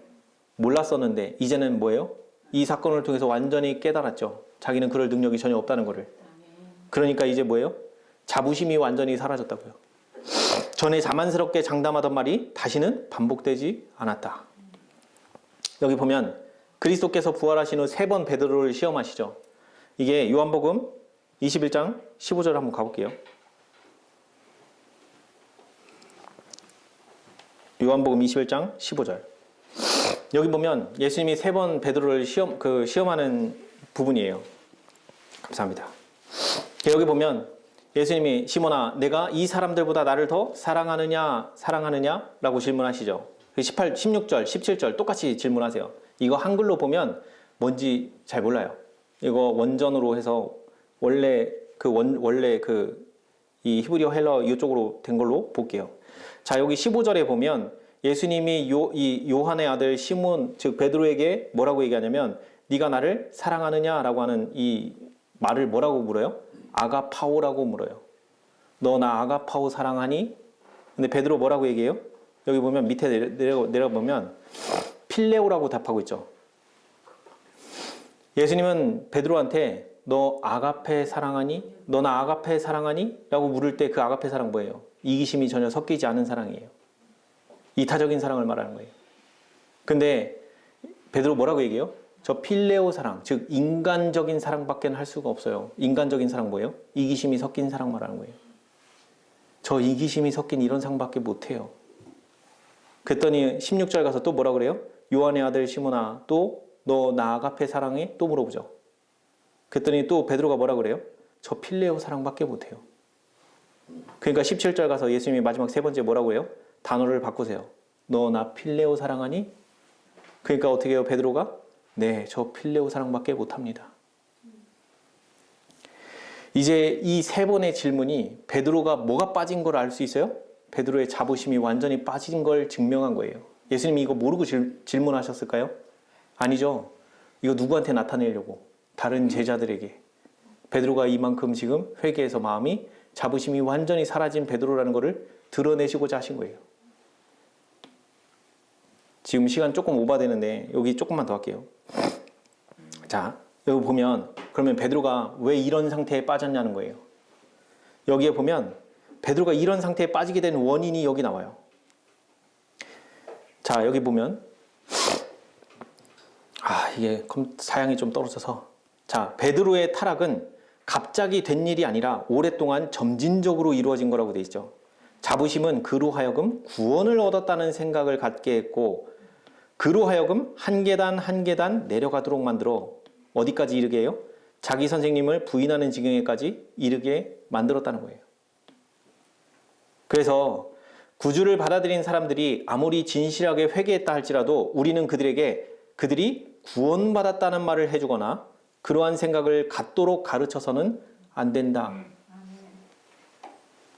몰랐었는데, 이제는 뭐예요? 이 사건을 통해서 완전히 깨달았죠. 자기는 그럴 능력이 전혀 없다는 거를. 그러니까 이제 뭐예요? 자부심이 완전히 사라졌다고요. 전에 자만스럽게 장담하던 말이 다시는 반복되지 않았다. 여기 보면 그리스도께서 부활하신 후 3번 베드로를 시험하시죠. 이게 요한복음 21장 15절 한번 가볼게요. 요한복음 21장 15절. 여기 보면 예수님이 3번 베드로를 시험하는 부분이에요. 감사합니다. 여기 보면 예수님이 시몬아, 내가 이 사람들보다 나를 더 사랑하느냐 라고 질문하시죠. 16절, 17절 똑같이 질문하세요. 이거 한글로 보면 뭔지 잘 몰라요. 이거 원전으로 해서 원래 이 히브리어 헬러 이쪽으로 된 걸로 볼게요. 자, 여기 15절에 보면 예수님이 이 요한의 아들 시몬, 즉 베드로에게 뭐라고 얘기하냐면 네가 나를 사랑하느냐라고 하는 이 말을 뭐라고 물어요? 아가파오라고 물어요. 너 나 아가파오 사랑하니? 근데 베드로 뭐라고 얘기해요? 여기 보면 밑에 내려보면 필레오라고 답하고 있죠. 예수님은 베드로한테 너 아가페 사랑하니? 너 나 아가페 사랑하니? 라고 물을 때 그 아가페 사랑 뭐예요? 이기심이 전혀 섞이지 않은 사랑이에요. 이타적인 사랑을 말하는 거예요. 근데 베드로 뭐라고 얘기해요? 저 필레오 사랑, 즉 인간적인 사랑밖에 할 수가 없어요. 인간적인 사랑 뭐예요? 이기심이 섞인 사랑 말하는 거예요. 저 이기심이 섞인 이런 사랑밖에 못해요. 그랬더니 16절 가서 또 뭐라 그래요? 요한의 아들 시몬아, 또 너 나 아가페 사랑해? 또 물어보죠. 그랬더니 또 베드로가 뭐라 그래요? 저 필레오 사랑밖에 못해요. 그러니까 17절 가서 예수님이 마지막 3번째 뭐라고 해요? 단어를 바꾸세요. 너 나 필레오 사랑하니? 그러니까 어떻게 해요? 베드로가? 네, 저 필레오 사랑밖에 못합니다. 이제 이 3번의 질문이 베드로가 뭐가 빠진 걸 알 수 있어요? 베드로의 자부심이 완전히 빠진 걸 증명한 거예요. 예수님이 이거 모르고 질문하셨을까요? 아니죠. 이거 누구한테 나타내려고? 다른 제자들에게. 베드로가 이만큼 지금 회개해서 마음이 자부심이 완전히 사라진 베드로라는 것을 드러내시고자 하신 거예요. 지금 시간 조금 오버되는데 여기 조금만 더 할게요. 자, 여기 보면 그러면 베드로가 왜 이런 상태에 빠졌냐는 거예요. 여기에 보면 베드로가 이런 상태에 빠지게 된 원인이 여기 나와요. 자, 여기 보면 이게 사양이 좀 떨어져서, 자, 베드로의 타락은 갑자기 된 일이 아니라 오랫동안 점진적으로 이루어진 거라고 돼 있죠. 자부심은 그로 하여금 구원을 얻었다는 생각을 갖게 했고, 그로 하여금 한 계단 한 계단 내려가도록 만들어 어디까지 이르게 해요? 자기 선생님을 부인하는 지경에까지 이르게 만들었다는 거예요. 그래서 구주를 받아들인 사람들이 아무리 진실하게 회개했다 할지라도 우리는 그들이 구원받았다는 말을 해주거나 그러한 생각을 갖도록 가르쳐서는 안 된다.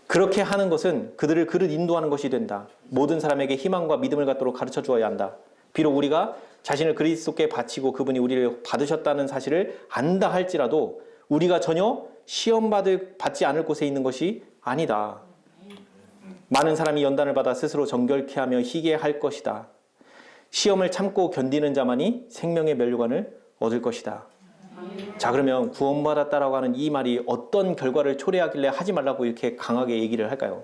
그렇게 하는 것은 그들을 그릇 인도하는 것이 된다. 모든 사람에게 희망과 믿음을 갖도록 가르쳐 주어야 한다. 비록 우리가 자신을 그리스도께 바치고 그분이 우리를 받으셨다는 사실을 안다 할지라도 우리가 전혀 시험받지 않을 곳에 있는 것이 아니다. 많은 사람이 연단을 받아 스스로 정결케 하며 희게 할 것이다. 시험을 참고 견디는 자만이 생명의 면류관을 얻을 것이다. 자, 그러면 구원받았다라고 하는 이 말이 어떤 결과를 초래하길래 하지 말라고 이렇게 강하게 얘기를 할까요?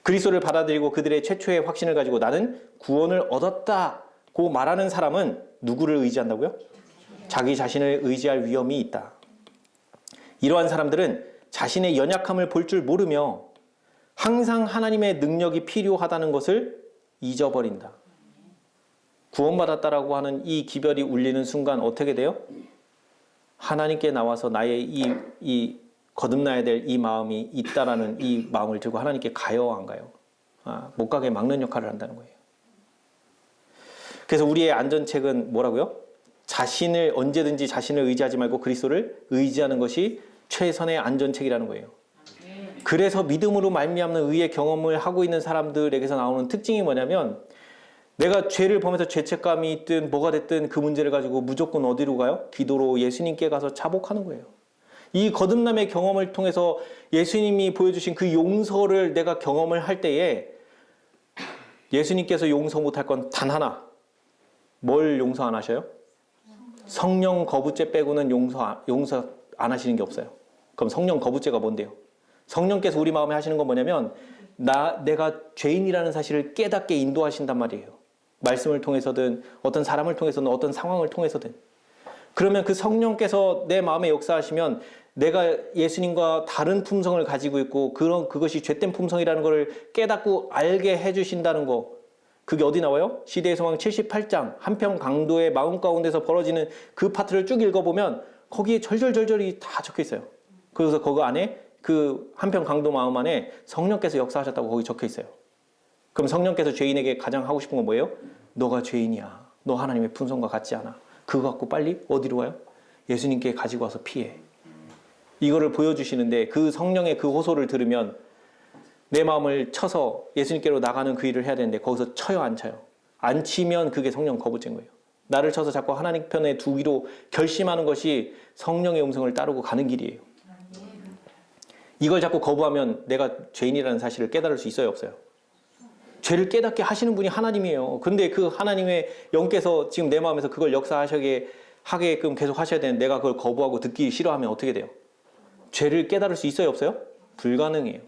그리스도를 받아들이고 그들의 최초의 확신을 가지고 나는 구원을 얻었다고 말하는 사람은 누구를 의지한다고요? 자기 자신을 의지할 위험이 있다. 이러한 사람들은 자신의 연약함을 볼 줄 모르며 항상 하나님의 능력이 필요하다는 것을 잊어버린다. 구원받았다라고 하는 이 기별이 울리는 순간 어떻게 돼요? 하나님께 나와서 나의 이 거듭나야 될 이 마음이 있다라는 이 마음을 들고 하나님께 가요, 안 가요? 못 가게 막는 역할을 한다는 거예요. 그래서 우리의 안전책은 뭐라고요? 언제든지 자신을 의지하지 말고 그리스도를 의지하는 것이 최선의 안전책이라는 거예요. 그래서 믿음으로 말미암는 의의 경험을 하고 있는 사람들에게서 나오는 특징이 뭐냐면 내가 죄를 범해서 죄책감이 있든 뭐가 됐든 그 문제를 가지고 무조건 어디로 가요? 기도로 예수님께 가서 자복하는 거예요. 이 거듭남의 경험을 통해서 예수님이 보여주신 그 용서를 내가 경험을 할 때에 예수님께서 용서 못할 건 단 하나. 뭘 용서 안 하셔요? 성령 거부죄 빼고는 용서 안 하시는 게 없어요. 그럼 성령 거부죄가 뭔데요? 성령께서 우리 마음에 하시는 건 뭐냐면 내가 죄인이라는 사실을 깨닫게 인도하신단 말이에요. 말씀을 통해서든 어떤 사람을 통해서든 어떤 상황을 통해서든. 그러면 그 성령께서 내 마음에 역사하시면 내가 예수님과 다른 품성을 가지고 있고 그것이 죄된 품성이라는 것을 깨닫고 알게 해주신다는 거. 그게 어디 나와요? 시대의 소망 78장 한편 강도의 마음 가운데서 벌어지는 그 파트를 쭉 읽어보면 거기에 절절절절이 다 적혀 있어요. 그래서 그거 안에 그 한편 강도 마음 안에 성령께서 역사하셨다고 거기 적혀 있어요. 그럼 성령께서 죄인에게 가장 하고 싶은 건 뭐예요? 너가 죄인이야. 너 하나님의 품성과 같지 않아. 그거 갖고 빨리 어디로 와요? 예수님께 가지고 와서 피해. 이거를 보여주시는데 그 성령의 그 호소를 들으면 내 마음을 쳐서 예수님께로 나가는 그 일을 해야 되는데 거기서 쳐요, 안 쳐요? 안 치면 그게 성령 거부죄인 거예요. 나를 쳐서 자꾸 하나님 편에 두기로 결심하는 것이 성령의 음성을 따르고 가는 길이에요. 이걸 자꾸 거부하면 내가 죄인이라는 사실을 깨달을 수 있어요, 없어요? 죄를 깨닫게 하시는 분이 하나님이에요. 근데 그 하나님의 영께서 지금 내 마음에서 그걸 하게끔 계속 하셔야 되는데 내가 그걸 거부하고 듣기 싫어하면 어떻게 돼요? 죄를 깨달을 수 있어요, 없어요? 불가능해요.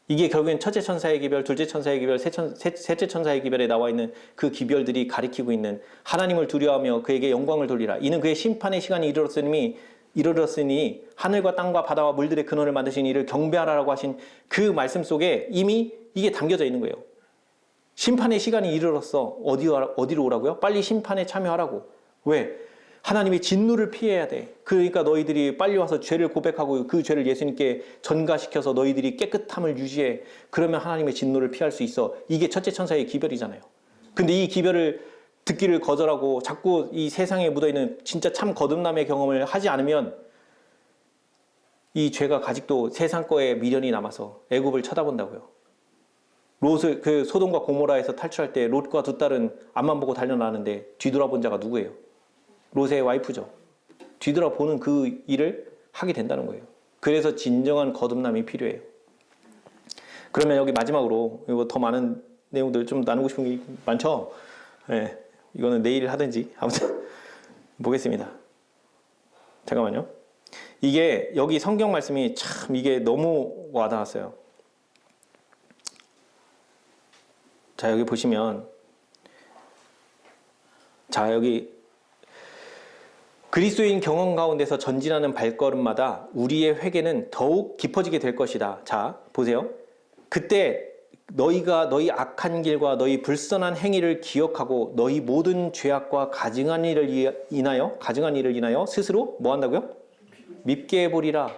이게 결국엔 첫째 천사의 기별, 둘째 천사의 기별, 셋째 천사의 기별에 나와 있는 그 기별들이 가리키고 있는 하나님을 두려워하며 그에게 영광을 돌리라. 이는 그의 심판의 시간이 이르렀으니 하늘과 땅과 바다와 물들의 근원을 만드신 이를 경배하라라고 하신 그 말씀 속에 이미 이게 담겨져 있는 거예요. 심판의 시간이 이르렀어. 어디로 오라고요? 빨리 심판에 참여하라고. 왜? 하나님의 진노를 피해야 돼. 그러니까 너희들이 빨리 와서 죄를 고백하고 그 죄를 예수님께 전가시켜서 너희들이 깨끗함을 유지해. 그러면 하나님의 진노를 피할 수 있어. 이게 첫째 천사의 기별이잖아요. 근데 이 기별을 듣기를 거절하고 자꾸 이 세상에 묻어있는 진짜 참 거듭남의 경험을 하지 않으면 이 죄가 아직도 세상 거에 미련이 남아서 애굽을 쳐다본다고요. 롯을 그 소돔과 고모라에서 탈출할 때 롯과 두 딸은 앞만 보고 달려나는데 뒤돌아본 자가 누구예요? 롯의 와이프죠. 뒤돌아보는 그 일을 하게 된다는 거예요. 그래서 진정한 거듭남이 필요해요. 그러면 여기 마지막으로 이거 더 많은 내용들 좀 나누고 싶은 게 많죠? 네, 이거는 내일 하든지 아무튼 보겠습니다. 잠깐만요. 이게 여기 성경 말씀이 참 이게 너무 와닿았어요. 자, 여기 보시면 자, 여기 그리스도인 경험 가운데서 전진하는 발걸음마다 우리의 회개는 더욱 깊어지게 될 것이다. 자, 보세요. 그때 너희가 너희 악한 길과 너희 불선한 행위를 기억하고 너희 모든 죄악과 가증한 일을 인하여 스스로 뭐 한다고요? 밉게 해보리라.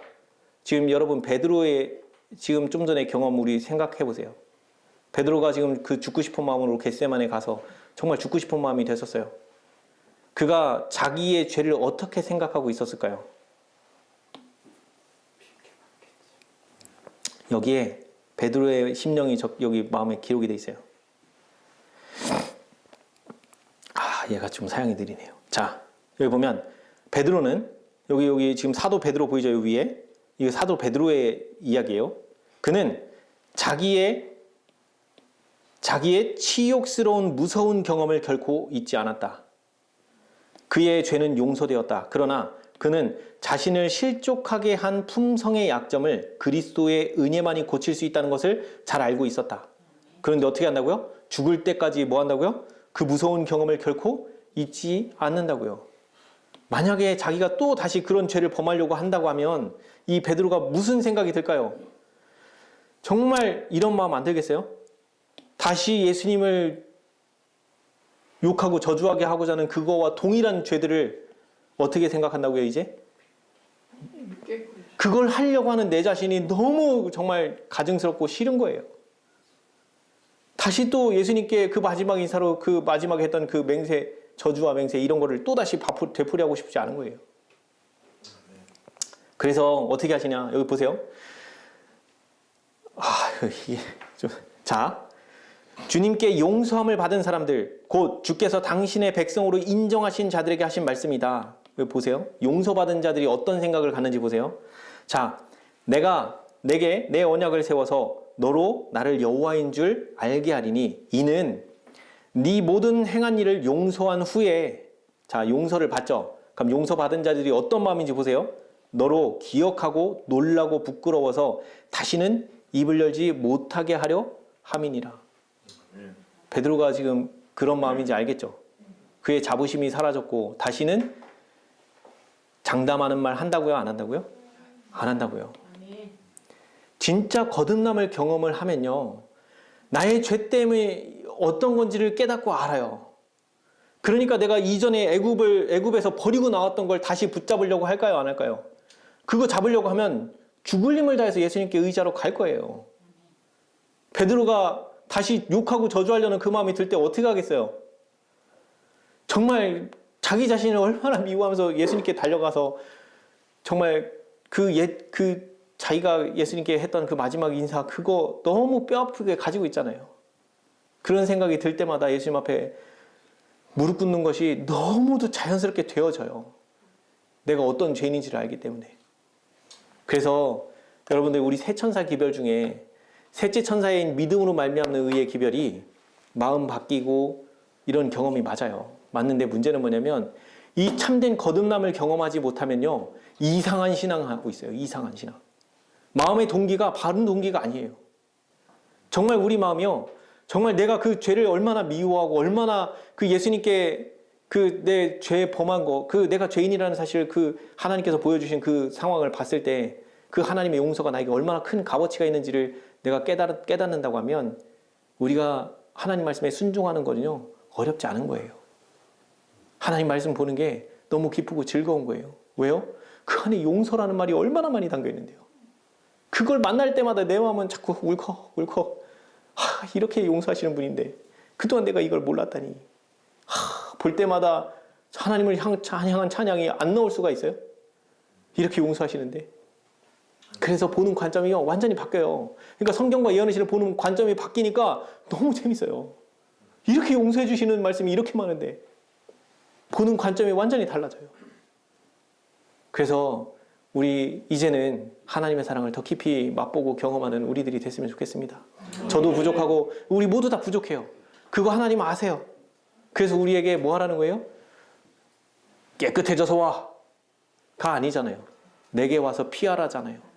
지금 여러분 베드로의 지금 좀 전에 경험 우리 생각해 보세요. 베드로가 지금 그 죽고 싶은 마음으로 겟세마네 가서 정말 죽고 싶은 마음이 됐었어요. 그가 자기의 죄를 어떻게 생각하고 있었을까요? 여기에 베드로의 심령이 여기 마음에 기록이 돼 있어요. 얘가 좀 사양이 느리네요. 자, 여기 보면 베드로는 여기 지금 사도 베드로 보이죠? 여기 위에. 이거 사도 베드로의 이야기예요. 그는 자기의 치욕스러운 무서운 경험을 결코 잊지 않았다. 그의 죄는 용서되었다. 그러나 그는 자신을 실족하게 한 품성의 약점을 그리스도의 은혜만이 고칠 수 있다는 것을 잘 알고 있었다. 그런데 어떻게 한다고요? 죽을 때까지 뭐 한다고요? 그 무서운 경험을 결코 잊지 않는다고요. 만약에 자기가 또 다시 그런 죄를 범하려고 한다고 하면 이 베드로가 무슨 생각이 들까요? 정말 이런 마음 안 들겠어요? 다시 예수님을 욕하고 저주하게 하고자 하는 그거와 동일한 죄들을 어떻게 생각한다고요, 이제? 그걸 하려고 하는 내 자신이 너무 정말 가증스럽고 싫은 거예요. 다시 또 예수님께 그 마지막 인사로 그 마지막에 했던 그 맹세, 저주와 맹세 이런 거를 또다시 되풀이하고 싶지 않은 거예요. 그래서 어떻게 하시냐, 여기 보세요. 이게 좀. 자, 주님께 용서함을 받은 사람들, 곧 주께서 당신의 백성으로 인정하신 자들에게 하신 말씀이다. 보세요. 용서받은 자들이 어떤 생각을 갖는지 보세요. 자, 내가 내게 내 언약을 세워서 너로 나를 여호와인 줄 알게 하리니 이는 네 모든 행한 일을 용서한 후에, 자, 용서를 받죠. 그럼 용서받은 자들이 어떤 마음인지 보세요. 너로 기억하고 놀라고 부끄러워서 다시는 입을 열지 못하게 하려 함이니라. 베드로가 지금 그런 마음인지 알겠죠? 그의 자부심이 사라졌고 다시는 장담하는 말 한다고요? 안 한다고요? 안 한다고요. 진짜 거듭남을 경험을 하면요, 나의 죄 때문에 어떤 건지를 깨닫고 알아요. 그러니까 내가 이전에 애굽에서 버리고 나왔던 걸 다시 붙잡으려고 할까요? 안 할까요? 그거 잡으려고 하면 죽을 힘을 다해서 예수님께 의지하러 갈 거예요. 베드로가 다시 욕하고 저주하려는 그 마음이 들 때 어떻게 하겠어요? 정말 자기 자신을 얼마나 미워하면서 예수님께 달려가서 정말 자기가 예수님께 했던 그 마지막 인사, 그거 너무 뼈아프게 가지고 있잖아요. 그런 생각이 들 때마다 예수님 앞에 무릎 꿇는 것이 너무도 자연스럽게 되어져요. 내가 어떤 죄인인지를 알기 때문에. 그래서 여러분들, 우리 세 천사 기별 중에 셋째 천사인 믿음으로 말미암는 의의 기별이 마음 바뀌고 이런 경험이 맞아요. 맞는데 문제는 뭐냐면 이 참된 거듭남을 경험하지 못하면요, 이상한 신앙하고 있어요. 이상한 신앙. 마음의 동기가 바른 동기가 아니에요. 정말 우리 마음이요, 정말 내가 그 죄를 얼마나 미워하고 얼마나 그 예수님께 그 내 죄 범한 거, 그 내가 죄인이라는 사실을 그 하나님께서 보여주신 그 상황을 봤을 때 그 하나님의 용서가 나에게 얼마나 큰 값어치가 있는지를 내가 깨닫는다고 하면 우리가 하나님 말씀에 순종하는 거는요, 어렵지 않은 거예요. 하나님 말씀 보는 게 너무 기쁘고 즐거운 거예요. 왜요? 그 안에 용서라는 말이 얼마나 많이 담겨 있는데요. 그걸 만날 때마다 내 마음은 자꾸 울컥. 이렇게 용서하시는 분인데 그동안 내가 이걸 몰랐다니. 볼 때마다 하나님을 향한 찬양이 안 나올 수가 있어요? 이렇게 용서하시는데. 그래서 보는 관점이 완전히 바뀌어요. 그러니까 성경과 예언의 시를 보는 관점이 바뀌니까 너무 재밌어요. 이렇게 용서해 주시는 말씀이 이렇게 많은데 보는 관점이 완전히 달라져요. 그래서 우리 이제는 하나님의 사랑을 더 깊이 맛보고 경험하는 우리들이 됐으면 좋겠습니다. 저도 부족하고 우리 모두 다 부족해요. 그거 하나님 아세요. 그래서 우리에게 뭐 하라는 거예요? 깨끗해져서 와가 아니잖아요. 내게 와서 피하라잖아요.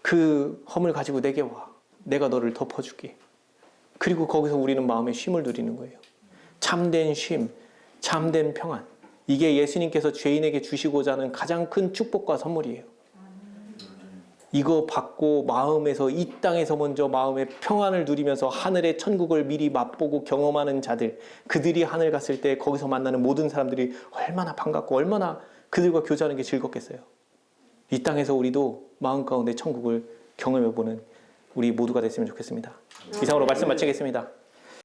그 험을 가지고 내게 와. 내가 너를 덮어줄게. 그리고 거기서 우리는 마음의 쉼을 누리는 거예요. 참된 쉼, 참된 평안. 이게 예수님께서 죄인에게 주시고자 하는 가장 큰 축복과 선물이에요. 이거 받고 마음에서, 이 땅에서 먼저 마음의 평안을 누리면서 하늘의 천국을 미리 맛보고 경험하는 자들, 그들이 하늘 갔을 때 거기서 만나는 모든 사람들이 얼마나 반갑고 얼마나 그들과 교제하는 게 즐겁겠어요. 이 땅에서 우리도 마음 가운데 천국을 경험해보는 우리 모두가 됐으면 좋겠습니다. 이상으로 말씀 마치겠습니다.